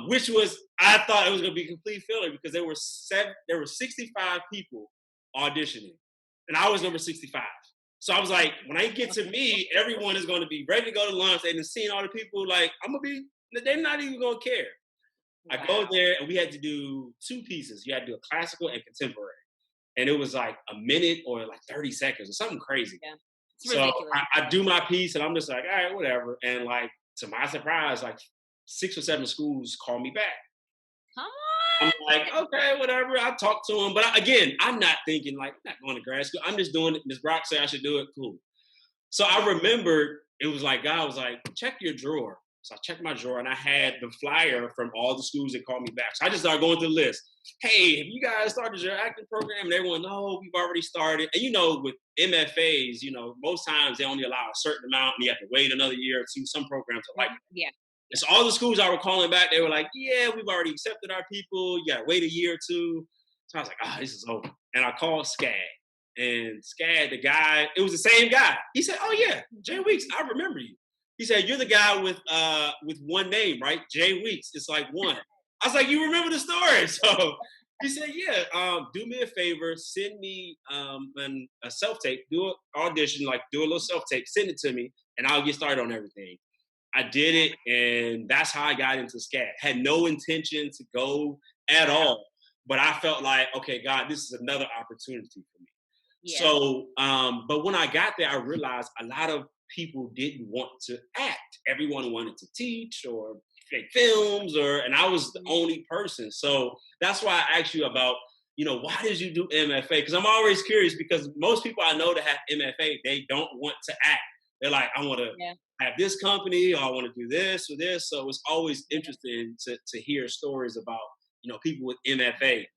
which was, I thought it was going to be a complete failure because there were 65 people auditioning, and I was number 65. So I was like, when I get to me, everyone is going to be ready to go to lunch. They've seen all the people, like, they're not even going to care. Wow. I go there, and we had to do 2 pieces. You had to do a classical and contemporary. And it was like a minute or like 30 seconds or something crazy.
Yeah.
So I do my piece, and I'm just like, all right, whatever. And like, to my surprise, like 6 or 7 schools call me back.
Come
I'm
on.
like, okay, whatever. I talk to them. But I'm not thinking like, I'm not going to grad school. I'm just doing it. Ms. Brock said I should do it. Cool. So I remembered, it was like, God was like, check your drawer. So I checked my drawer, and I had the flyer from all the schools that called me back. So I just started going through the list. Hey, have you guys started your acting program? And everyone, no, we've already started. And with M.F.As, most times they only allow a certain amount, and you have to wait another year or 2. Some programs are like that.
Yeah.
And so all the schools I were calling back, they were like, yeah, we've already accepted our people. You got to wait a year or 2. So I was like, this is over. And I called SCAD. And SCAD, the guy, it was the same guy. He said, oh, yeah, Jay Weeks, I remember you. He said, you're the guy with one name, right? Jay Weeks. It's like one. I was like, you remember the story? So he said, yeah, do me a favor, send me a self-tape, do an audition, like do a little self-tape, send it to me, and I'll get started on everything. I did it, and that's how I got into SCAD. Had no intention to go at all, but I felt like, okay, God, this is another opportunity for me. Yeah. So, but when I got there, I realized a lot of people didn't want to act. Everyone wanted to teach or make films, and I was the only person. So that's why I asked you about, why did you do M.F.A? Because I'm always curious, because most people I know that have M.F.A, they don't want to act. They're like, I want to have this company, or I want to do this or this. So it's always interesting to hear stories about, people with M.F.A.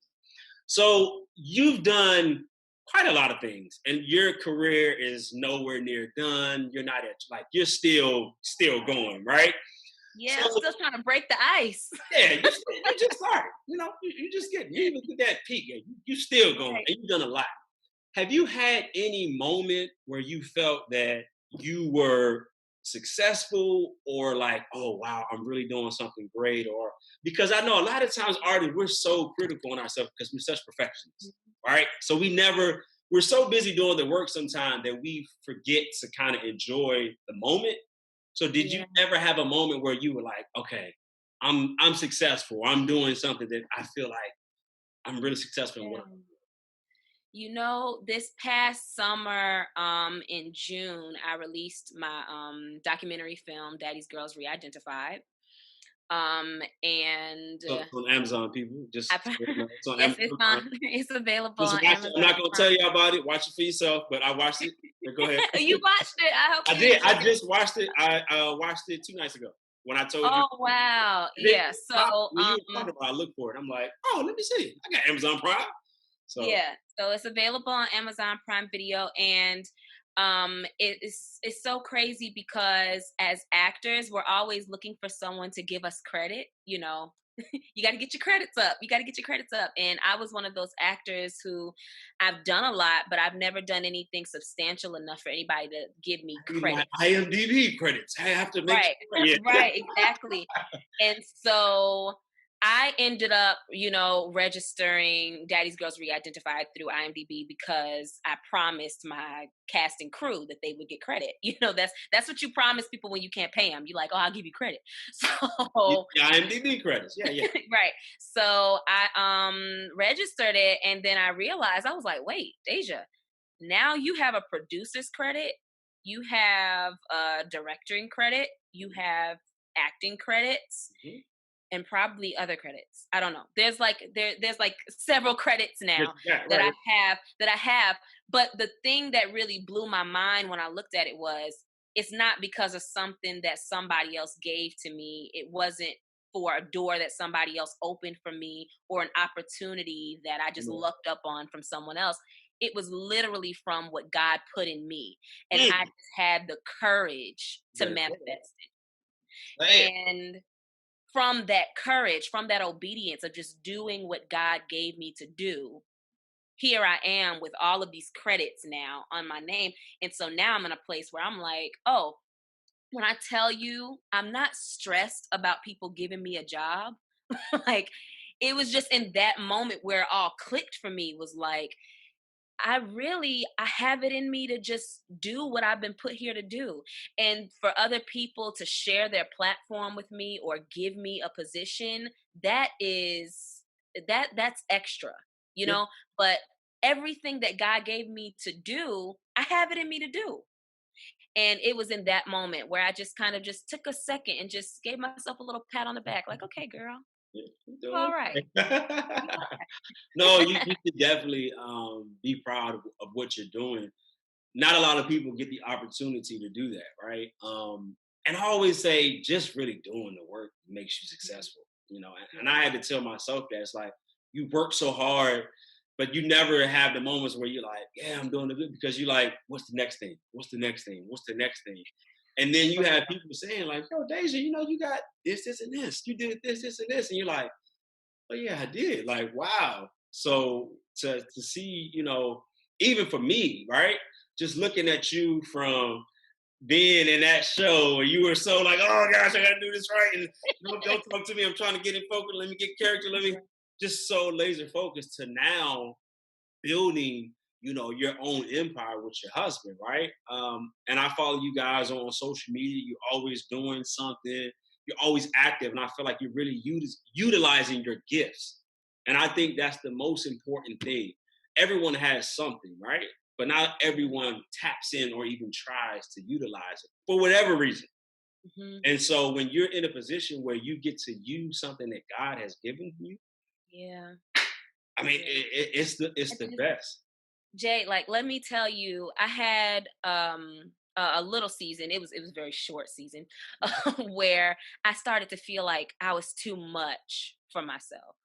So you've done quite a lot of things, and your career is nowhere near done. You're not you're still going, right?
Yeah, so, I'm still trying to break the ice.
Yeah, you just started. You just you even get that peak. You still going, right. And you've done a lot. Have you had any moment where you felt that you were successful, or like, oh wow, I'm really doing something great? Or because I know a lot of times artists, we're so critical on ourselves because we're such perfectionists, right? So we're so busy doing the work sometimes that we forget to kind of enjoy the moment. So did you ever have a moment where you were like, okay, I'm successful, I'm doing something that I feel like I'm really successful in what I'm doing?
This past summer, in June, I released my documentary film, Daddy's Girls Re-Identified. And
so it's on Amazon, people. It's on
Amazon. It's available on Amazon.
I'm not going to tell you about it. Watch it for yourself. But I watched it. Go ahead.
You watched it. I hope
I did. I just watched it. I watched it 2 nights ago when I told you.
Oh wow! Yeah. So
when you were talking about, I looked for it. I'm like, oh, let me see. I got Amazon Prime. So
so it's available on Amazon Prime Video, and it's so crazy because as actors, we're always looking for someone to give us credit. You got to get your credits up. And I was one of those actors who I've done a lot, but I've never done anything substantial enough for anybody to give me credit.
IMDb credits. I have to make
right, exactly. And so I ended up, registering Daddy's Girls Re-Identified through IMDb because I promised my cast and crew that they would get credit. That's what you promise people when you can't pay them. You're like, oh, I'll give you credit. So
IMDb credits, yeah.
Right. So I registered it, and then I realized, I was like, wait, Daja, now you have a producer's credit, you have a directing credit, you have acting credits. Mm-hmm. And probably other credits. I don't know. There's like several credits now that I have. But the thing that really blew my mind when I looked at it was, it's not because of something that somebody else gave to me. It wasn't for a door that somebody else opened for me, or an opportunity that I just lucked up on from someone else. It was literally from what God put in me. And I just had the courage to manifest it. And from that courage, from that obedience of just doing what God gave me to do, here I am with all of these credits now on my name. And so now I'm in a place where I'm like, oh, when I tell you I'm not stressed about people giving me a job, like it was just in that moment where it all clicked for me was like, I have it in me to just do what I've been put here to do. And for other people to share their platform with me or give me a position, that's extra, you
Yeah.
know, but everything that God gave me to do, I have it in me to do. And it was in that moment where I just kind of just took a second and just gave myself a little pat on the back, like, okay, girl,
You're
you
doing
all right. You
okay.
all
No, you
right.
should definitely be proud of what you're doing. Not a lot of people get the opportunity to do that, right? And I always say, just really doing the work makes you successful, you know. And I had to tell myself that it's like you work so hard, but you never have the moments where you're like, yeah, I'm doing it good because you like, what's the next thing? What's the next thing? What's the next thing? And then you
For
have
real.
people saying like, yo, Deja, you know, you got this, and this. You did this, and this, and you're like, oh yeah, I did. Like, wow. So to see, you know, even for me, right? Just looking at you from being in that show where you were so like, oh gosh, I gotta do this right. And don't talk to me. I'm trying to get in focus. Let me get character. Let me just so laser focused to now building, you know, your own empire with your husband, right? And I follow you guys on social media. You're always doing something. You're always active, and I feel like you're really utilizing your gifts. And I think that's the most important thing. Everyone has something, right? But not everyone taps in or even tries to utilize it for whatever reason.
Mhm.
And so when you're in a position where you get to use something that God has given you,
Yeah.
I mean,
Yeah.
it's the best.
Jay, like let me tell you, I had a little season. It was a very short season where I started to feel like I was too much for myself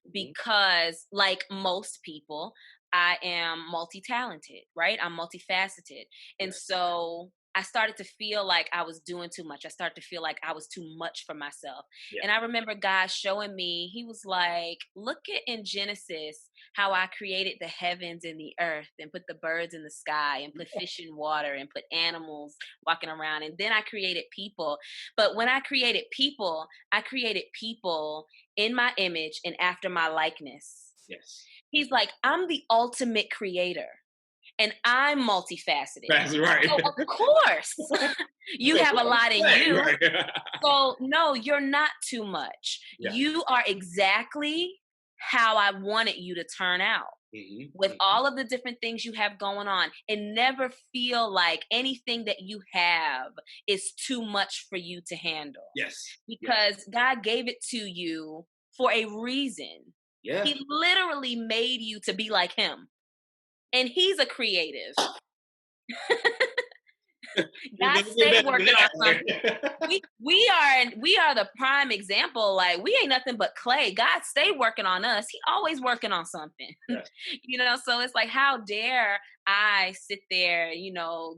Mhm.
because like most people, I am multi-talented, right? I'm multifaceted. And
Yes.
so I started to feel like I was doing too much. I started to feel like I was too much for myself.
Yeah.
And I remember God showing me, he was like, look at in Genesis how I created the heavens and the earth and put the birds in the sky and put fish in water and put animals walking around. And then I created people. But when I created people in my image and after my likeness.
Yes.
He's like, I'm the ultimate creator and I'm multifaceted.
That's right.
So, of course, you have a lot in you.
Right.
So, no, you're not too much.
Yeah.
You are exactly how I wanted you to turn out with
Mhm.
all of the different things you have going on and never feel like anything that you have is too much for you to handle
Yes. Yeah.
because God gave it to you for a reason.
Yeah.
He literally made you to be like him. And he's a creative.
You
God
never get
stay
better than
working on something.
that.
We are the prime example. Like we ain't nothing but clay. God stay working on us. He always working on something.
Yes.
So it's like how dare I sit there,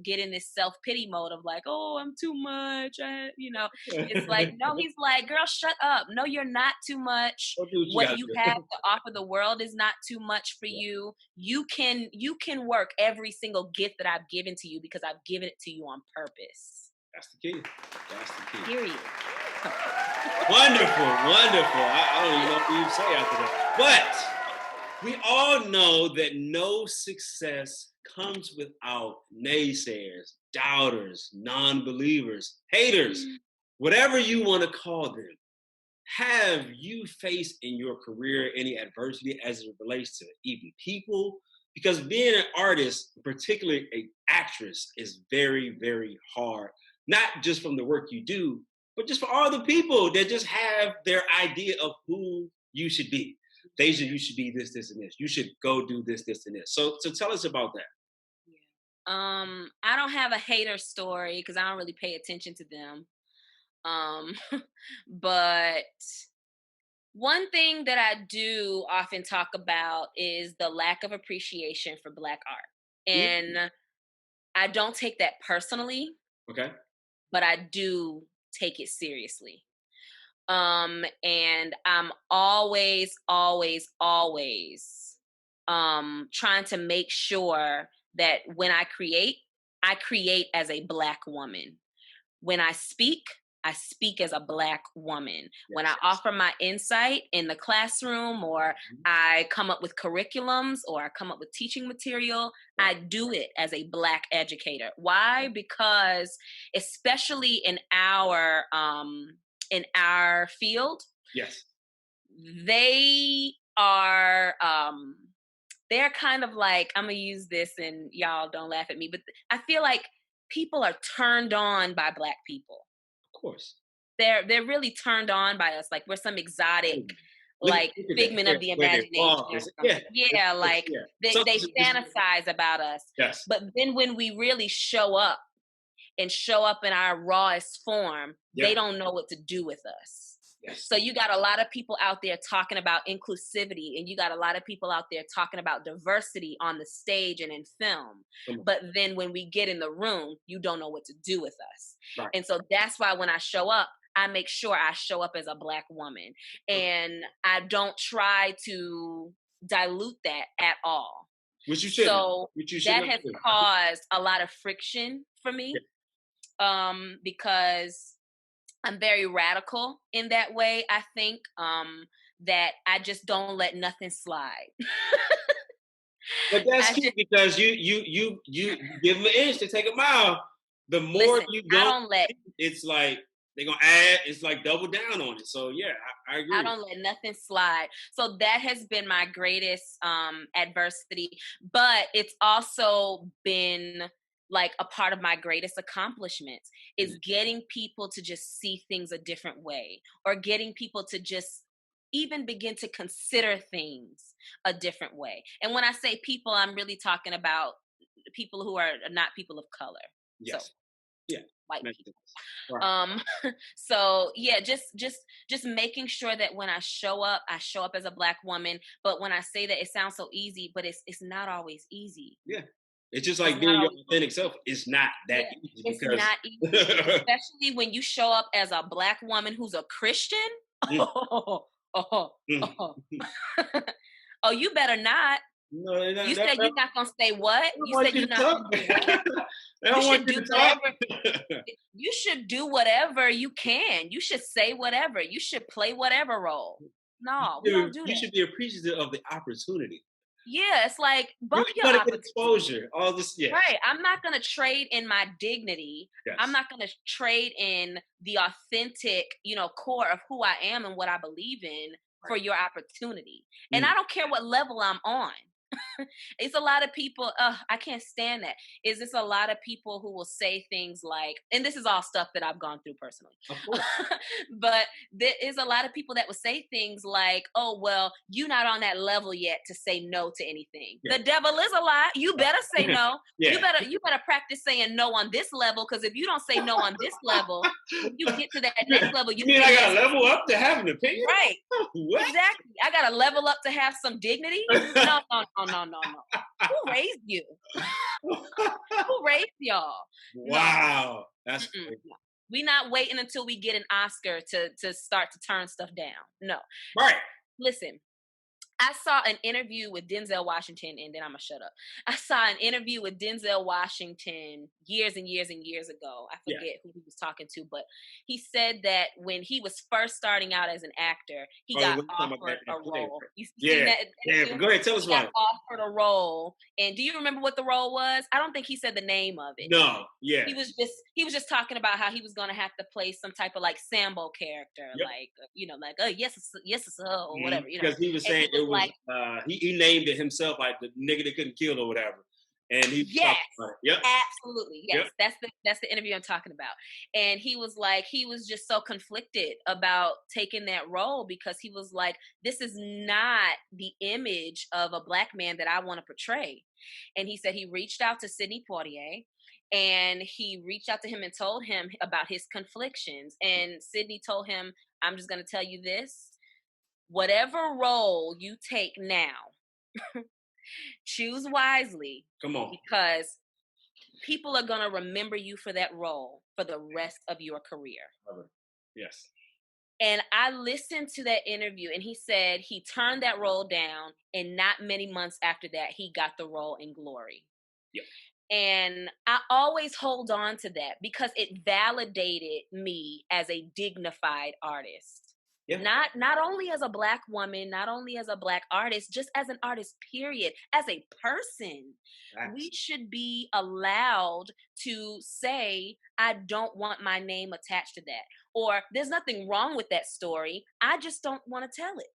get in this self-pity mode of like, oh, I'm too much. It's like, no, he's like, girl, shut up. No, you're not too much.
Don't do what you
What
gotta
you have
do.
to offer the world is not too much for
Yeah.
you. You can work every single gift that I've given to you because I've given it to you on purpose.
That's the key. That's the key.
Period.
Wonderful, wonderful. I don't even know what you say after that. But we all know that no success comes without naysayers, doubters, non-believers, haters, whatever you want to call them. Have you faced in your career any adversity as it relates to even people? Because being an artist, particularly an actress, is very, very hard. Not just from the work you do, but just for all the people that just have their idea of who you should be. Deja, you should be this, this, and this. You should go do this, this, and this. So tell us about that.
I don't have a hater story because I don't really pay attention to them. Um, but one thing that I do often talk about is the lack of appreciation for Black art.
Mm,
And I don't take that personally,
okay.
but I do take it seriously. And I'm always, always, always trying to make sure that when I create as a Black woman. When I speak as a Black woman. Yes. When I offer my insight in the classroom, or I come up with curriculums, or I come up with teaching material, I do it as a Black educator. Why? Because especially in our field,
yes,
they are they're kind of like, I'm gonna use this and y'all don't laugh at me, but I feel like people are turned on by Black people.
Of course.
They're really turned on by us, like we're some exotic like figment of the imagination. Yeah, like they fantasize about us.
Yes.
But then when we really show up in our rawest form, they don't know what to do with us. Yes. So you got a lot of people out there talking about inclusivity, and you got a lot of people out there talking about diversity on the stage and in film. But then when we get in the room, you don't know what to do with us. Right. And so that's why when I show up, I make sure I show up as a Black woman. And I don't try to dilute that at all.
Which you shouldn't.
So that has caused a lot of friction for me, because I'm very radical in that way. I think that I just don't let nothing slide.
But that's cute, because you give them an inch to take a mile. The more you don't let, it's like they're gonna add. It's like double down on it. So yeah, I agree.
I don't let nothing slide. So that has been my greatest adversity, but it's also been like a part of my greatest accomplishments, is getting people to just see things a different way, or getting people to just even begin to consider things a different way. And when I say people, I'm really talking about people who are not people of color.
Yes.
So,
yeah.
White people. Right. So yeah, just making sure that when I show up as a Black woman. But when I say that, it sounds so easy, but it's not always easy.
Yeah. It's just like being your authentic self. It's not that easy.
It's not easy, especially when you show up as a Black woman who's a Christian. Oh, you better not.
No,
you said you're not gonna say what? You said you're not gonna do what?
You should do whatever.
You should do whatever you can. You should say whatever. You should play whatever role. No, we don't do that.
You should be appreciative of the opportunity.
Yeah, it's like bump your
exposure. All this, yeah.
Right. I'm not gonna trade in my dignity. Yes. I'm not gonna trade in the authentic, core of who I am and what I believe in for your opportunity. And I don't care what level I'm on. It's a lot of people, I can't stand that. Is this a lot of people who will say things like, and this is all stuff that I've gone through personally.
Of course.
But there is a lot of people that will say things like, oh, well, you're not on that level yet to say no to anything. Yeah. The devil is a lie. You better say no. Yeah. You better practice saying no on this level, because if you don't say no on this level, when you get to that next level,
you mean I gotta level up to have an opinion?
Right.
What?
Exactly. I gotta level up to have some dignity. No. Who raised you? Who raised y'all?
Wow. That's crazy.
No. We're not waiting until we get an Oscar to start to turn stuff down. No.
Right.
Listen, I saw an interview with Denzel Washington, and then I'm going to shut up. I saw an interview with Denzel Washington years and years and years ago. I forget who he was talking to, but he said that when he was first starting out as an actor, he got offered a role. You seen that?
Yeah, go ahead. Tell us why.
He got offered a role. And do you remember what the role was? I don't think he said the name of it.
No, yeah.
He was just talking about how he was going to have to play some type of like Sambo character, yes, sir, or whatever.
Because he was saying it was he named it himself, like the nigga that couldn't kill or whatever. And he
absolutely, yes. Yep. That's the interview I'm talking about. And he was just so conflicted about taking that role, because he was like, this is not the image of a Black man that I want to portray. And he said he reached out to Sidney Poitier, and he reached out to him and told him about his conflictions. And Sidney told him, I'm just going to tell you this. Whatever role you take now, choose wisely.
Come on.
Because people are going to remember you for that role for the rest of your career.
Yes.
And I listened to that interview, and he said he turned that role down, and not many months after that, he got the role in Glory.
Yeah.
And I always hold on to that because it validated me as a dignified artist. Yeah. Not only as a Black woman, not only as a Black artist, just as an artist, period. As a person, we should be allowed to say, I don't want my name attached to that. Or there's nothing wrong with that story. I just don't want to tell it.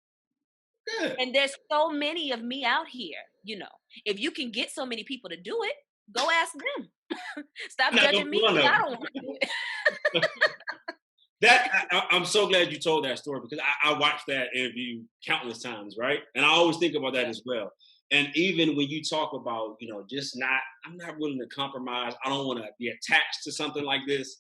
Good. And there's so many of me out here, you know. If you can get so many people to do it, go ask them. Stop judging me. I don't want to do it.
I'm so glad you told that story, because I watched that interview countless times, right? And I always think about that as well. And even when you talk about, you know, I'm not willing to compromise. I don't want to be attached to something like this.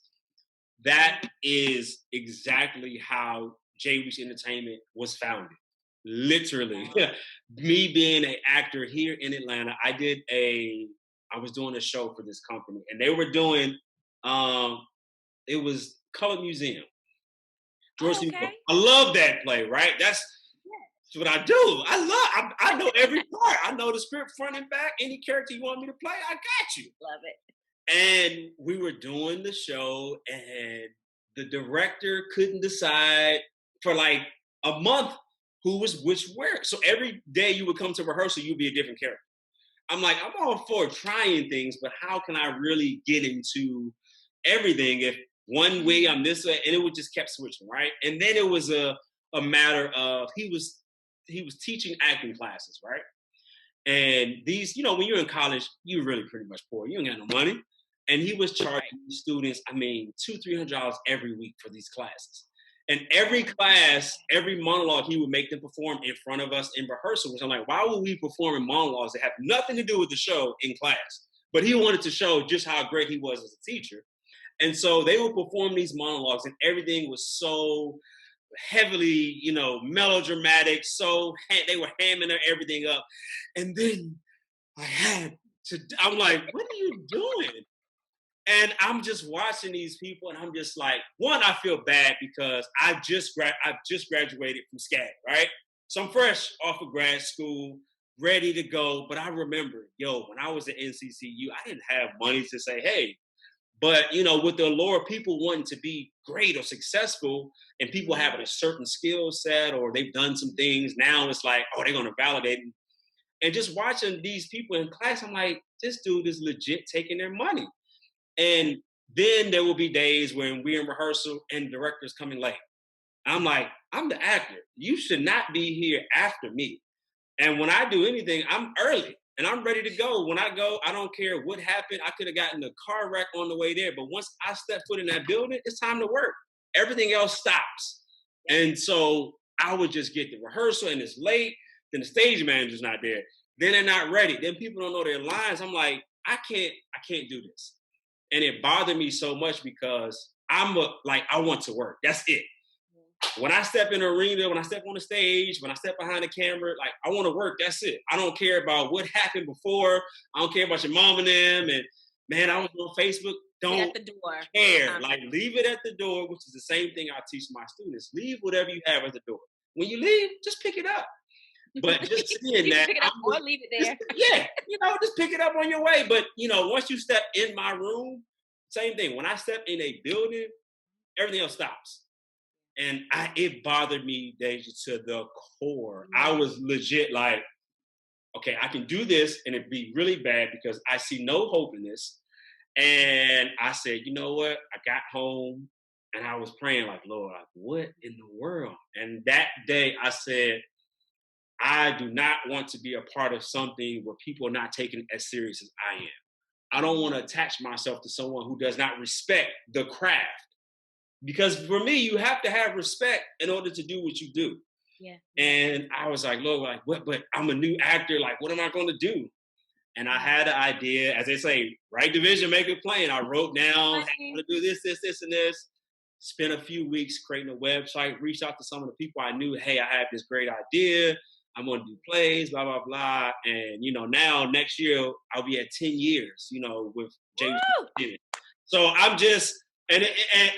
That is exactly how J Reach Entertainment was founded. Literally. Me being an actor here in Atlanta, I was doing a show for this company, and they were doing, it was Colored Museum. I love that play, right? That's what I do. I know every part. I know the script front and back. Any character you want me to play, I got you.
Love it.
And we were doing the show, and the director couldn't decide for like a month who was where. So every day you would come to rehearsal, you'd be a different character. I'm like, I'm all for trying things, but how can I really get into everything if one way I'm this way? And it would just kept switching, right? And then it was a matter of he was teaching acting classes, right? And these, you know, when you're in college, you're really pretty much poor. You ain't got no money. And he was charging students, $200-$300 every week for these classes. And every class, every monologue, he would make them perform in front of us in rehearsal. Which I'm like, why would we perform in monologues that have nothing to do with the show in class? But he wanted to show just how great he was as a teacher. And so they would perform these monologues, and everything was so heavily, you know, melodramatic. So they were hamming everything up. And then I'm like, what are you doing? And I'm just watching these people, and I'm just like, one, I feel bad because I've just graduated from SCAD, right? So I'm fresh off of grad school, ready to go. But I remember, when I was at NCCU, I didn't have money to say, hey. But, you know, with the allure of people wanting to be great or successful, and people having a certain skill set or they've done some things, now it's like, oh, they're going to validate them. And just watching these people in class, I'm like, this dude is legit taking their money. And then there will be days when we're in rehearsal and the director's coming late. I'm like, I'm the actor. You should not be here after me. And when I do anything, I'm early and I'm ready to go. When I go, I don't care what happened. I could have gotten a car wreck on the way there. But once I step foot in that building, it's time to work. Everything else stops. And so I would just get the rehearsal and it's late. Then the stage manager's not there. Then they're not ready. Then people don't know their lines. I'm like, I can't do this. And it bothered me so much because I want to work. That's it. When I step in an arena, when I step on the stage, when I step behind the camera, like, I want to work. That's it. I don't care about what happened before. I don't care about your mom and them. And man, I was on Facebook. Don't
at the door.
Care. Like, leave it at the door, which is the same thing I teach my students. Leave whatever you have at the door. When you leave, just pick it up. But just seeing that,
pick it up or leave it there.
Just pick it up on your way. But once you step in my room, same thing. When I step in a building, everything else stops. And it bothered me, Deja, to the core. I was legit like, okay, I can do this, and it'd be really bad because I see no hope in this. And I said, you know what? I got home and I was praying like, Lord, like, what in the world? And that day I said, I do not want to be a part of something where people are not taken as serious as I am. I don't want to attach myself to someone who does not respect the craft. Because for me, you have to have respect in order to do what you do.
Yeah.
And I was like, Lord, like, what? But I'm a new actor. Like, what am I going to do? And I had an idea, as they say, write the vision, make it plain. I wrote down, hey, I'm going to do this, and this. Spent a few weeks creating a website, reached out to some of the people I knew. Hey, I have this great idea. I'm going to do plays, blah, blah, blah. And, now next year, I'll be at 10 years, with James. So I'm just And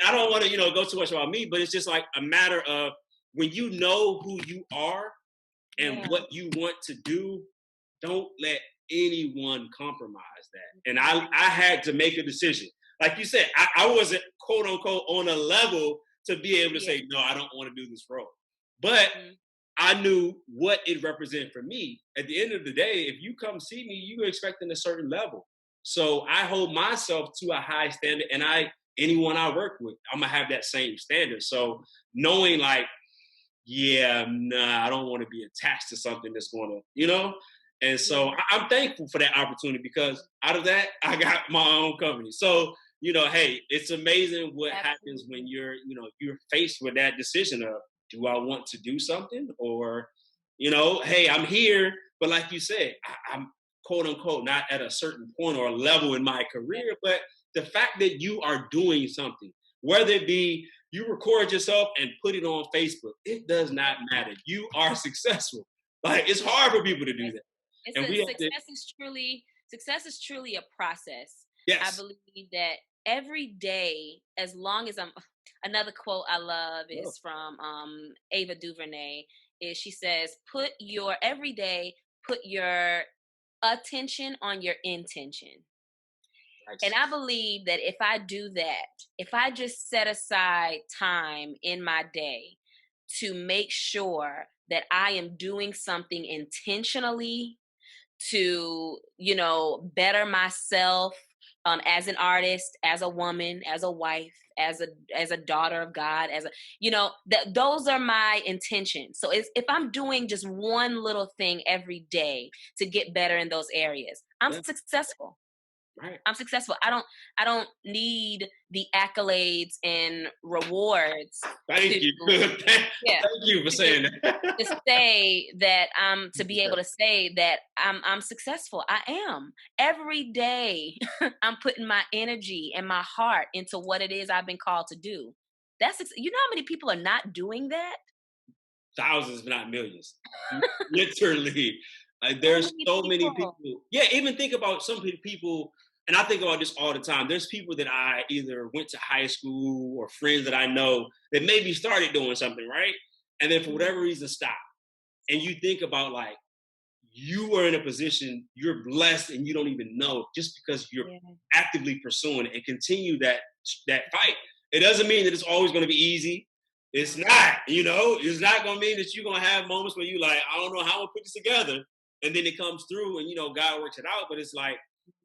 I don't want to, go too much about me, but it's just like a matter of when you know who you are and what you want to do, don't let anyone compromise that. And I had to make a decision. Like you said, I wasn't quote unquote on a level to be able to say, no, I don't want to do this role. But I knew what it represented for me. At the end of the day, if you come see me, you're expecting a certain level. So I hold myself to a high standard, and anyone I work with, I'm gonna have that same standard. So knowing like, I don't want to be attached to something that's gonna, And so I'm thankful for that opportunity, because out of that, I got my own company. So, hey, it's amazing what happens when you're faced with that decision of, do I want to do something, or, hey, I'm here, but like you said, I'm quote unquote not at a certain point or level in my career, but the fact that you are doing something, whether it be you record yourself and put it on Facebook, it does not matter. You are successful. Like, it's hard for people to do that.
Success is truly a process.
Yes.
I believe that every day, as long as another quote I love is from Ava DuVernay, is she says, put your attention on your intention. Nice. And I believe that if I do that, if I just set aside time in my day to make sure that I am doing something intentionally to, better myself as an artist, as a woman, as a wife, as a daughter of God, those are my intentions. So if I'm doing just one little thing every day to get better in those areas, I'm successful.
Right.
I'm successful. I don't need the accolades and rewards.
Thank you. Thank you for saying that.
To say that to be able to say that I'm successful. I am. Every day I'm putting my energy and my heart into what it is I've been called to do. That's how many people are not doing that?
Thousands, if not millions. Literally. There's so many people. Yeah, even think about some people, and I think about this all the time. There's people that I either went to high school or friends that I know that maybe started doing something, right? And then for whatever reason stopped. And you think about, like, you are in a position, you're blessed, and you don't even know, just because you're actively pursuing it and continue that fight. It doesn't mean that it's always going to be easy. It's not, it's not going to mean that you're going to have moments where you like, I don't know how I'm going to put this together. And then it comes through and, God works it out. But it's like,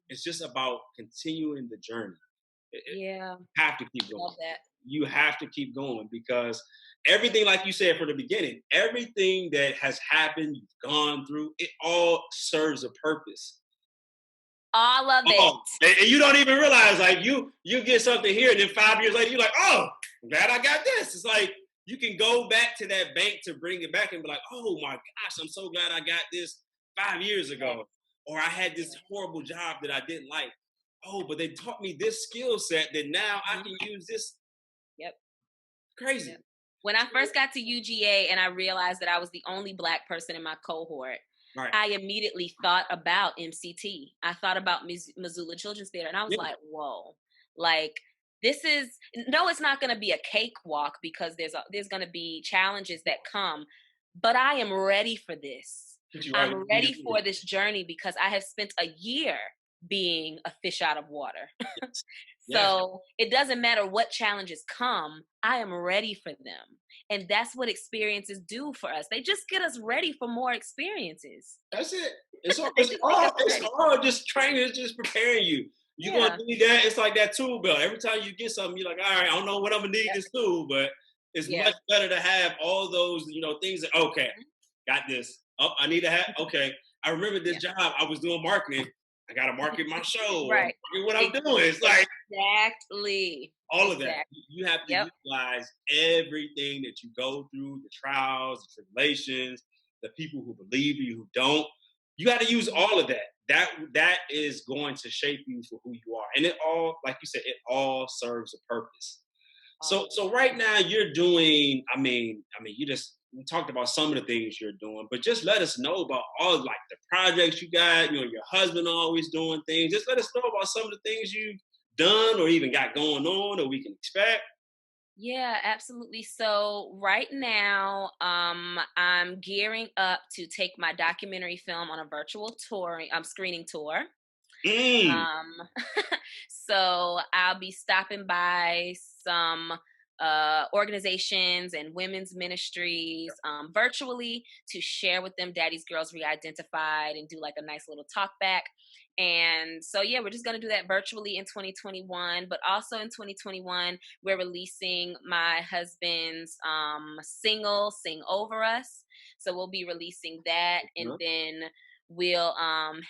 it's just about continuing the journey. You have to keep going.
Love that.
You have to keep going, because everything, like you said from the beginning, everything that has happened, you've gone through, it all serves a purpose.
All of it.
And you don't even realize, like, you get something here, and then 5 years later, you're like, oh, I'm glad I got this. It's like, you can go back to that bank to bring it back and be like, oh my gosh, I'm so glad I got this 5 years ago. Or I had this horrible job that I didn't like. Oh, but they taught me this skill set that now I can use this.
Yep.
Crazy.
Yep. When I first got to UGA and I realized that I was the only Black person in my cohort, I immediately thought about MCT. I thought about Missoula Children's Theater, and I was like, whoa, like, it's not going to be a cakewalk, because there's going to be challenges that come, but I am ready for this. I'm ready for this journey, because I have spent a year being a fish out of water. So it doesn't matter what challenges come, I am ready for them. And that's what experiences do for us. They just get us ready for more experiences.
That's it. It's all just training, just preparing you. You're going to need that. It's like that tool belt. Every time you get something, you're like, all right, I don't know what I'm going to need this tool, but it's much better to have all those, things that, okay, got this. Oh, I need to have, okay. I remember this job, I was doing marketing. I got to market my show.
Right.
What I'm doing. It's like.
Exactly.
All of that. You have to utilize everything that you go through, the trials, the tribulations, the people who believe you, who don't. You got to use all of that. That is going to shape you for who you are. And it all, like you said, it all serves a purpose. So right now you're doing, we talked about some of the things you're doing, but just let us know about all, like, the projects you got. Your husband always doing things. Just let us know about some of the things you've done or even got going on or we can expect?
Yeah, absolutely. So right now, I'm gearing up to take my documentary film on a virtual screening tour.
Mm.
Um, so I'll be stopping by some organizations and women's ministries virtually to share with them Daddy's Girls Re-Identified and do like a nice little talk back. And so, yeah, we're just going to do that virtually in 2021. But also in 2021, we're releasing my husband's single, Sing Over Us. So we'll be releasing that. And then we'll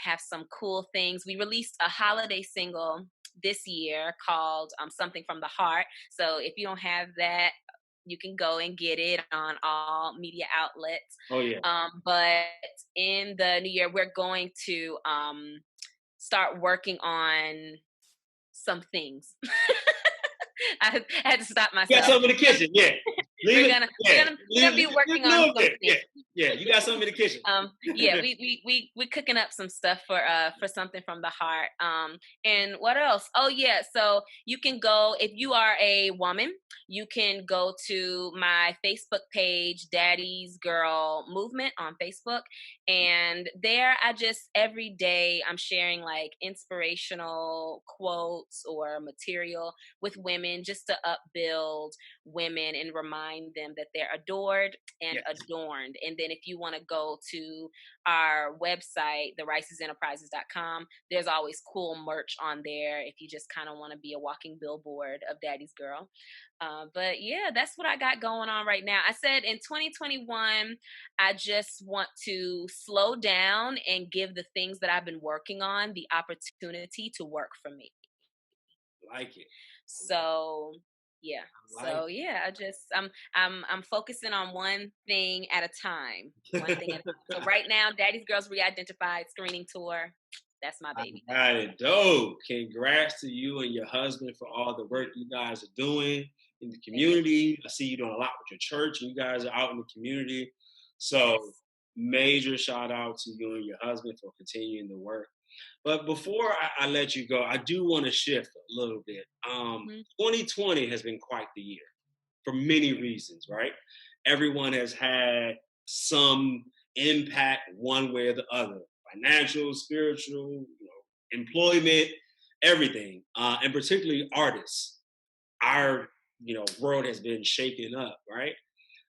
have some cool things. We released a holiday single this year called Something from the Heart. So if you don't have that, you can go and get it on all media outlets.
Oh, yeah.
But in the new year, we're going to start working on some things. I had to stop myself.
You got something in the kitchen, yeah.
We're gonna be working on some things.
Yeah, you got something in the kitchen.
Yeah, we cooking up some stuff for Something from the Heart. And what else? Oh yeah, so you can go if you are a woman, you can go to my Facebook page, Daddy's Girl Movement on Facebook, and there I just every day I'm sharing like inspirational quotes or material with women just to upbuild women and remind them that they're adored and adorned. And then if you want to go to our website, thericesenterprises.com, there's always cool merch on there if you just kind of want to be a walking billboard of Daddy's Girl. But yeah, that's what I got going on right now. I said in 2021, I just want to slow down and give the things that I've been working on the opportunity to work for me.
Like it.
So yeah. So yeah, I'm focusing on one thing at a time. One thing at a time. So right now, Daddy's Girls Re-Identified screening tour. That's my baby.
Got it. Dope. Congrats to you and your husband for all the work you guys are doing in the community. I see you doing a lot with your church, and you guys are out in the community. So major shout out to you and your husband for continuing the work. But before I let you go, I do want to shift a little bit. 2020 has been quite the year for many reasons, right? Everyone has had some impact one way or the other, financial, spiritual, employment, everything, and particularly artists. Our, world has been shaken up, right?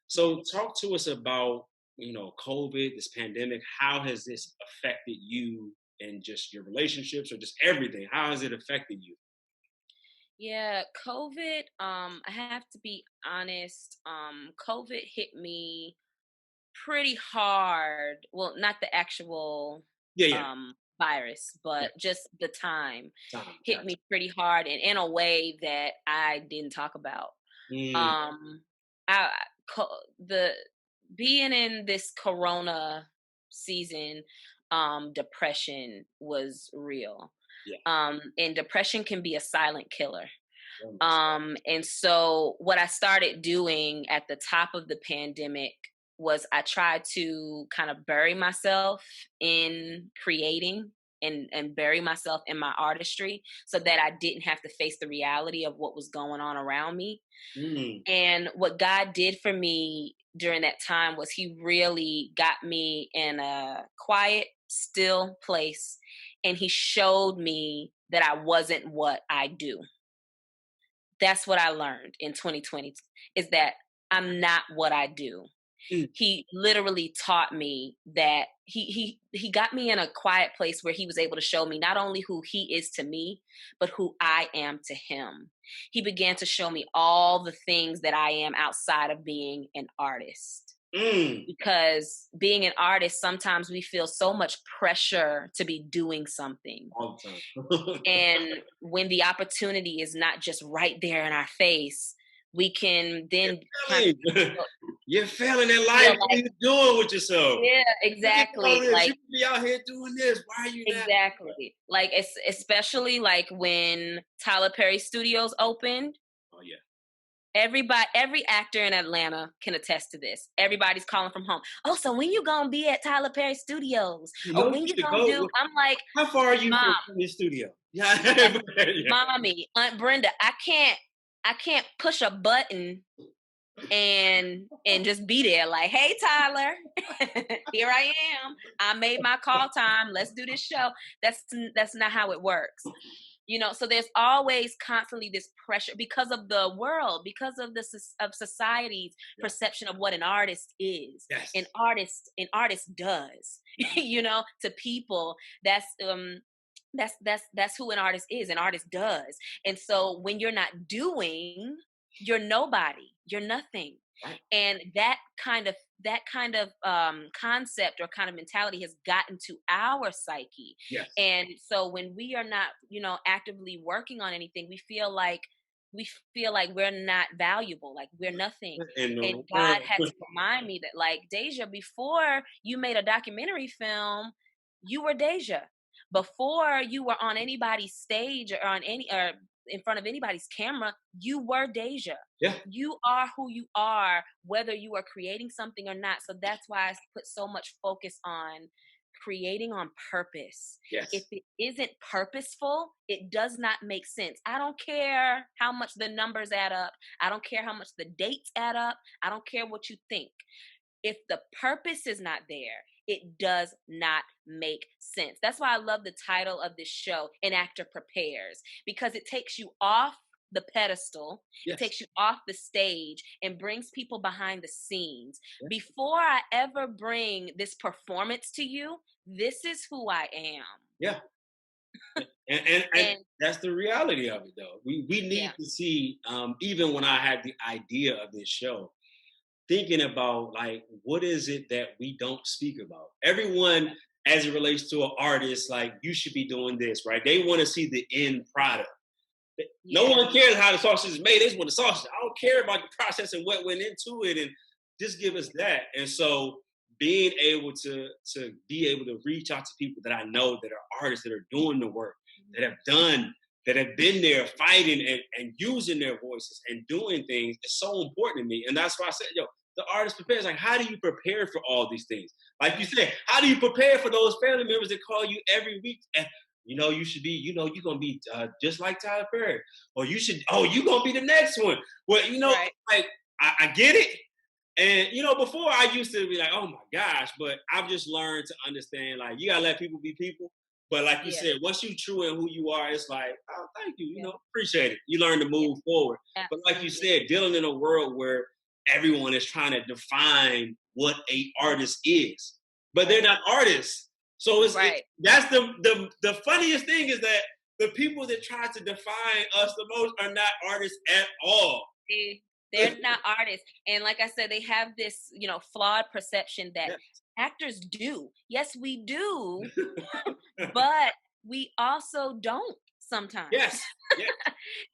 So talk to us about, COVID, this pandemic. How has this affected you and just your relationships or just everything? How has it affected you?
Yeah, COVID, I have to be honest, COVID hit me pretty hard. Well, not the actual virus, but just the time hit me pretty hard and in a way that I didn't talk about. The being in this Corona season, depression was real. And depression can be a silent killer. And so what I started doing at the top of the pandemic was I tried to kind of bury myself in creating and bury myself in my artistry so that I didn't have to face the reality of what was going on around me. And what God did for me during that time was he really got me in a quiet, still place. And he showed me that I wasn't what I do. That's what I learned in 2020 is that I'm not what I do. He literally taught me that he got me in a quiet place where he was able to show me not only who he is to me, but who I am to him. He began to show me all the things that I am outside of being an artist. Because being an artist, sometimes we feel so much pressure to be doing something.
All the time.
And when the opportunity is not just right there in our face, we can then
you're failing in life. What are you doing with yourself?
Yeah, exactly. Like
you be out here doing this. Why are you not?
Exactly. Like especially like when Tyler Perry Studios opened.
Oh yeah.
Every actor in Atlanta can attest to this. Everybody's calling from home. Oh, so when you gonna be at Tyler Perry Studios?
You
Or
know,
when
you
you
should
gonna
go.
do? I'm like,
How far are you
Mom,
from your studio? Yeah.
Mommy, Aunt Brenda, I can't push a button and just be there like, hey Tyler, here I am. I made my call time. Let's do this show. That's not how it works. So there's always constantly this pressure because of the world, because of of society's perception of what an artist is.
Yes.
An artist does. To people, that's who an artist is. An artist does. And so when you're not doing, you're nobody. You're nothing.
Right.
And that kind of concept or kind of mentality has gotten to our psyche.
Yes.
And so when we are not, actively working on anything, we feel like we're not valuable, like we're nothing. And God had to remind me that, like, Deja, before you made a documentary film, you were Deja. Before you were on anybody's stage or in front of anybody's camera, you were Deja.
Yeah.
You are who you are, whether you are creating something or not. So that's why I put so much focus on creating on purpose.
Yes.
If it isn't purposeful, it does not make sense. I don't care how much the numbers add up. I don't care how much the dates add up. I don't care what you think. If the purpose is not there, it does not make sense. That's why I love the title of this show, An Actor Prepares, because it takes you off the pedestal,
yes.
It takes you off the stage and brings people behind the scenes.
Yes.
Before I ever bring this performance to you, this is who I am.
Yeah. and that's the reality of it, though. We need to see, even when I had the idea of this show, thinking about, like, what is it that we don't speak about? Everyone, as it relates to an artist, like, you should be doing this, right? They want to see the end product. No one cares how the sausage is made. They just want the sausage. I don't care about the process and what went into it, and just give us that. And so being able to be able to reach out to people that I know that are artists, that are doing the work, that have been there fighting and using their voices and doing things is so important to me. And that's why I said, the artist prepares. Like, how do you prepare for all these things? Like you said, how do you prepare for those family members that call you every week? And, you should be, you're going to be just like Tyler Perry. Or you're going to be the next one. Well,
right.
Like, I get it. And, before I used to be like, oh my gosh, but I've just learned to understand, like, you got to let people be people. But like you said, once you're true in who you are, it's like, oh, thank you, appreciate it. You learn to move forward.
Absolutely.
But like you said, dealing in a world where everyone is trying to define what a artist is, but they're not artists. So that's the funniest thing is that the people that try to define us the most are not artists at all.
They're not artists. And like I said, they have this, flawed perception that actors do. Yes, we do, but we also don't sometimes.
Yes.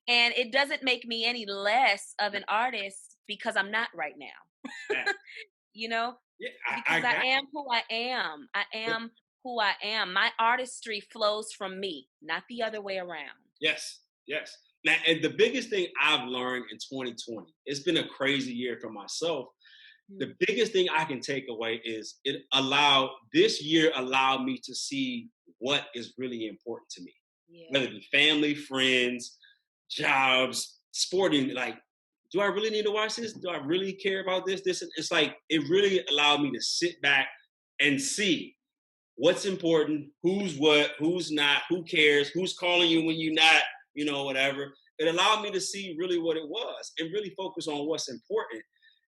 And it doesn't make me any less of an artist because I'm not right now.
Yeah,
because I am who I am. I am who I am. My artistry flows from me, not the other way around.
Yes. Now, and the biggest thing I've learned in 2020, it's been a crazy year for myself. The biggest thing I can take away is this year allowed me to see what is really important to me. Whether it be family, friends, jobs, sporting, like, do I really need to watch this? Do I really care about this? It's like, it really allowed me to sit back and see what's important, who's what, who's not, who cares, who's calling you when you're not, whatever. It allowed me to see really what it was and really focus on what's important.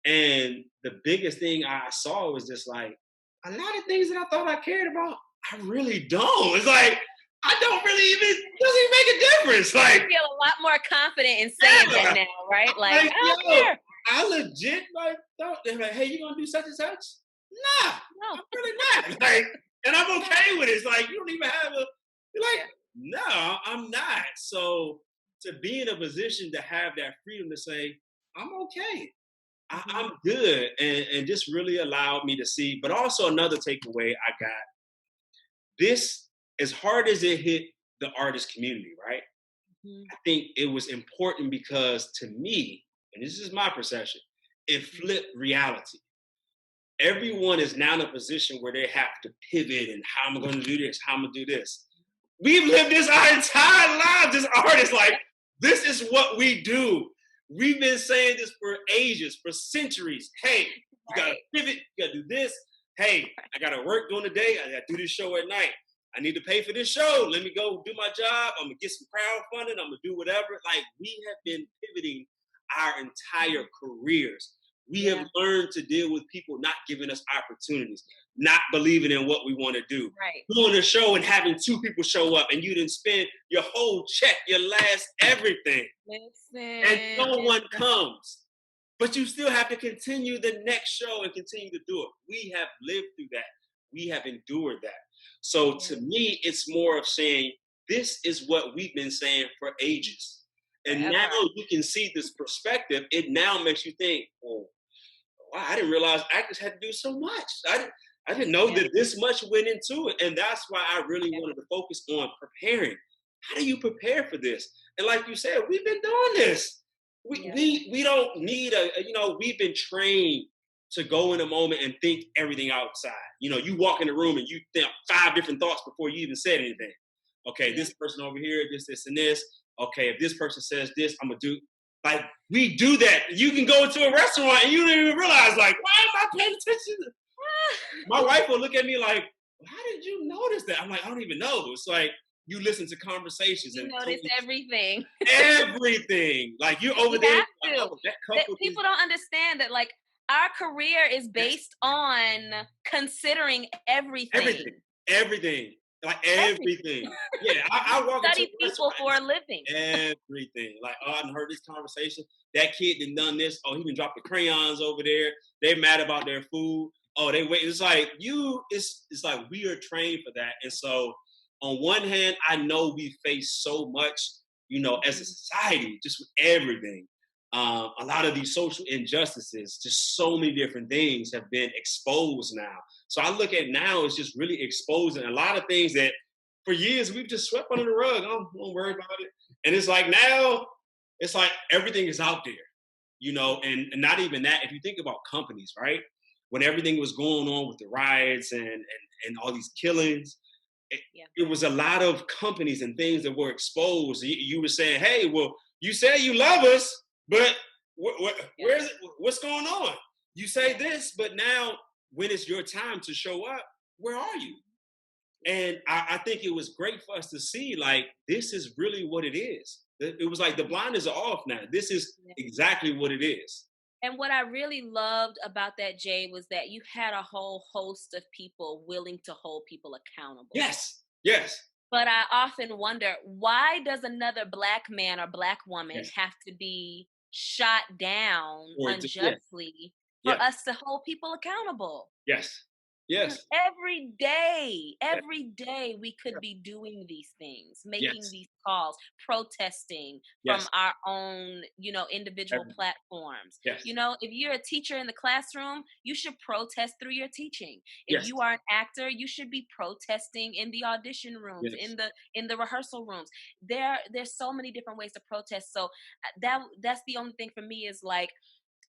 And the biggest thing I saw was just like, a lot of things that I thought I cared about, I really don't. It's like, I don't really doesn't even make a difference. Like,
I feel a lot more confident in saying that now, right? Like, I don't care.
I legit they're like, hey, you gonna do such and such? Nah, no. I'm really not. Like, and I'm okay with it. It's like, you don't even have you're like, no, I'm not. So to be in a position to have that freedom to say, I'm okay. I'm good. And just really allowed me to see. But also another takeaway I got, this, as hard as it hit the artist community, right? I think it was important because, to me, and this is my perception, it flipped reality. Everyone is now in a position where they have to pivot and how am I going to do this? How am I going to do this? We've lived this our entire lives as artists. Like, this is what we do. We've been saying this for ages, for centuries. Hey, you got to pivot. You got to do this. Hey, I got to work during the day. I got to do this show at night. I need to pay for this show. Let me go do my job. I'm going to get some crowdfunding. I'm going to do whatever. Like, we have been pivoting our entire careers. We have learned to deal with people not giving us opportunities, not believing in what we want to do.
Right.
Doing a show and having 2 people show up and you didn't spend your whole check, your last everything.
Listen.
And no one comes. But you still have to continue the next show and continue to do it. We have lived through that. We have endured that. So to me, it's more of saying, this is what we've been saying for ages. And now you can see this perspective. It now makes you think, oh, wow, I didn't realize actors had to do so much. I didn't know that this much went into it. And that's why I really wanted to focus on preparing. How do you prepare for this? And like you said, we've been doing this. We don't need we've been trained to go in a moment and think everything outside. You know, you walk in the room and you think 5 different thoughts before you even said anything. Okay, this person over here, this, and this. Okay, if this person says this, I'm going to do. Like, we do that. You can go into a restaurant and you don't even realize, like, why am I paying attention? My wife will look at me like, how did you notice that? I'm like, I don't even know. It's like, you listen to conversations.
You notice everything.
Everything. Like, you're over there. Like, oh,
people don't understand that, like, our career is based on considering everything.
Everything. Like, everything. Yeah, I walk
study people for a living.
Everything. Like, oh, I heard this conversation. That kid done this. Oh, he been dropped the crayons over there. They're mad about their food. Oh, they wait. It's like it's like we are trained for that. And so on one hand, I know we face so much, as a society, just with everything. A lot of these social injustices, just so many different things have been exposed now. So I look at now as just really exposing a lot of things that for years we've just swept under the rug. Oh, don't worry about it. And it's like now, it's like everything is out there, and not even that. If you think about companies, right? When everything was going on with the riots and all these killings, it was a lot of companies and things that were exposed. You were saying, hey, well, you say you love us, but where's it? What's going on? You say this, but now when it's your time to show up, where are you? And I think it was great for us to see, like, this is really what it is. It was like the blinders are off now. This is exactly what it is.
And what I really loved about that, Jay, was that you had a whole host of people willing to hold people accountable.
Yes.
But I often wonder, why does another Black man or Black woman have to be shot down unjustly for us to hold people accountable?
Yes.
Every day we could be doing these things, making these calls, protesting from our own, individual platforms. If you're a teacher in the classroom, you should protest through your teaching. If you are an actor, you should be protesting in the audition rooms, in the rehearsal rooms. There's so many different ways to protest. So that's the only thing for me is like,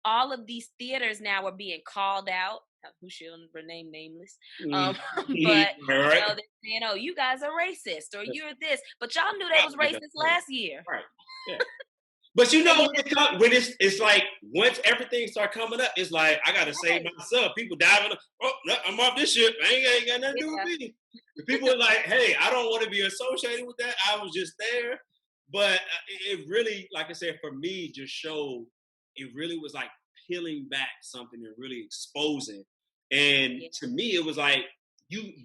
all of these theaters now are being called out. Who shall remain nameless? But they're saying, "Oh, you guys are racist, or you're this." But y'all knew they was racist last year,
right? Yeah. But when it's like once everything start coming up, it's like I gotta save myself. People diving. Oh, no, I'm off this ship. I ain't got nothing to do with me. The people are like, "Hey, I don't want to be associated with that. I was just there." But it really, like I said, for me, just showed. It really was like peeling back something and really exposing. And to me, it was like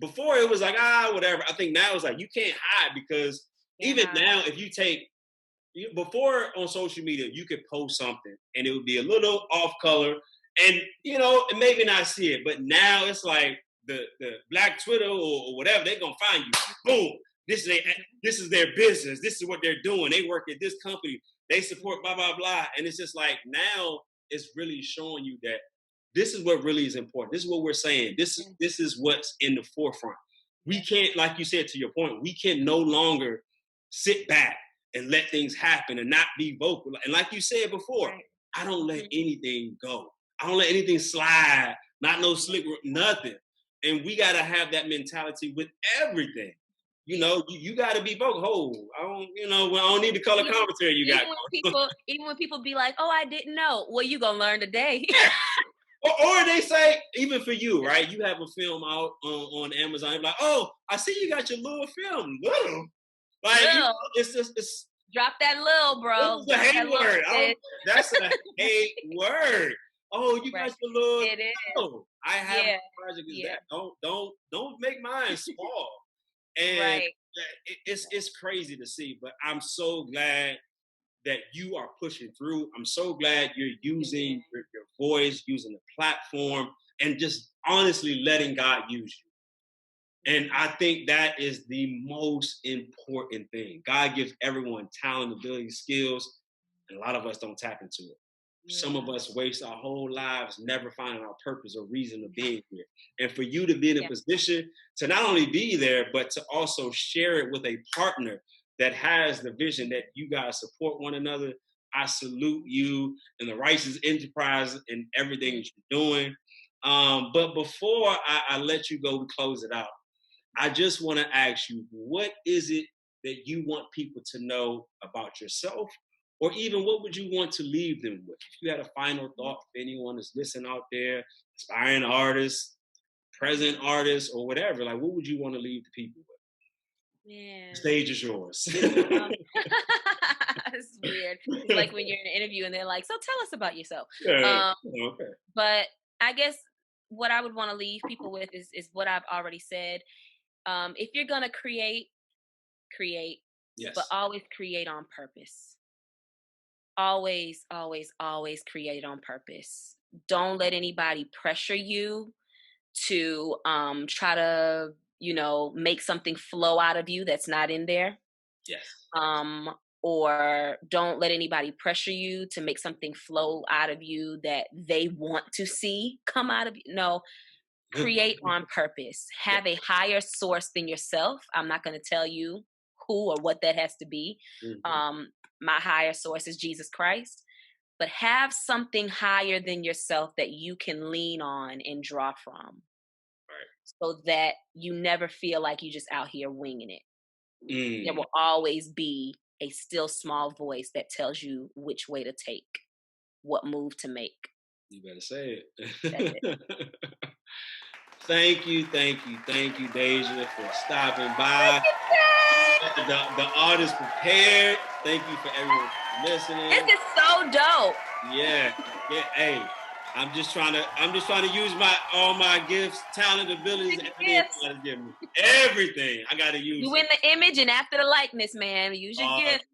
before it was like, whatever. I think now it's like, you can't hide because even now, if you take, before on social media, you could post something and it would be a little off color and, and maybe not see it. But now it's like the Black Twitter or whatever, they're going to find you. Boom. This is their business. This is what they're doing. They work at this company. They support blah, blah, blah. And it's just like now it's really showing you that this is what really is important. This is what we're saying. This is what's in the forefront. We can't, like you said, to your point, we can no longer sit back and let things happen and not be vocal. And like you said before, I don't let anything go. I don't let anything slide. Not no slick, nothing. And we gotta have that mentality with everything. You know, you gotta be vocal. Oh, I don't need the color commentary you got.
Even when people be like, "Oh, I didn't know." Well, you gonna learn today.
Or they say, even for you, right? You have a film out on Amazon. You're like, oh, I see you got your little film. Little. Like, it's just, it's.
Drop that little, bro.
It's a hate word. That's a hate word. Oh, you got your little.
It is.
No, I have a project is that. Don't make mine small. And it's crazy to see, but I'm so glad that you are pushing through. I'm so glad you're using your voice, using the platform, and just honestly letting God use you. And I think that is the most important thing. God gives everyone talent, ability, skills, and a lot of us don't tap into it. Yeah. Some of us waste our whole lives never finding our purpose or reason of being here. And for you to be in a position to not only be there, but to also share it with a partner that has the vision that you guys support one another. I salute you and the Righteous Enterprise and everything that you're doing. But before I let you go and close it out, I just want to ask you, what is it that you want people to know about yourself? Or even what would you want to leave them with? If you had a final thought for anyone that's listening out there, aspiring artists, present artists, or whatever, like what would you want to leave the people with?
Man.
The stage is yours.
It's weird. It's like when you're in an interview and they're like, so tell us about yourself.
Okay.
But I guess what I would want to leave people with is what I've already said. If you're going to create, yes. But always create on purpose. Always, always, always create on purpose. Don't let anybody pressure you to try to, make something flow out of you that's not in there.
Yes.
Or don't let anybody pressure you to make something flow out of you that they want to see come out of you. No, create on purpose. Have a higher source than yourself. I'm not going to tell you who or what that has to be. Mm-hmm. My higher source is Jesus Christ. But have something higher than yourself that you can lean on and draw from. So that you never feel like you're just out here winging it. There will always be a still small voice that tells you which way to take, what move to make.
You better say it. That's it. Thank you, Daja, for stopping by. The artist prepared. Thank you for everyone listening.
This is so dope.
Yeah. Hey, I'm just trying to use all my gifts, talent, abilities, everything. Everything I gotta use.
You in the image and after the likeness, man. Use your gift.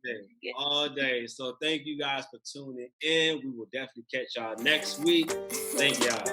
All day. So thank you guys for tuning in. We will definitely catch y'all next week. Thank y'all.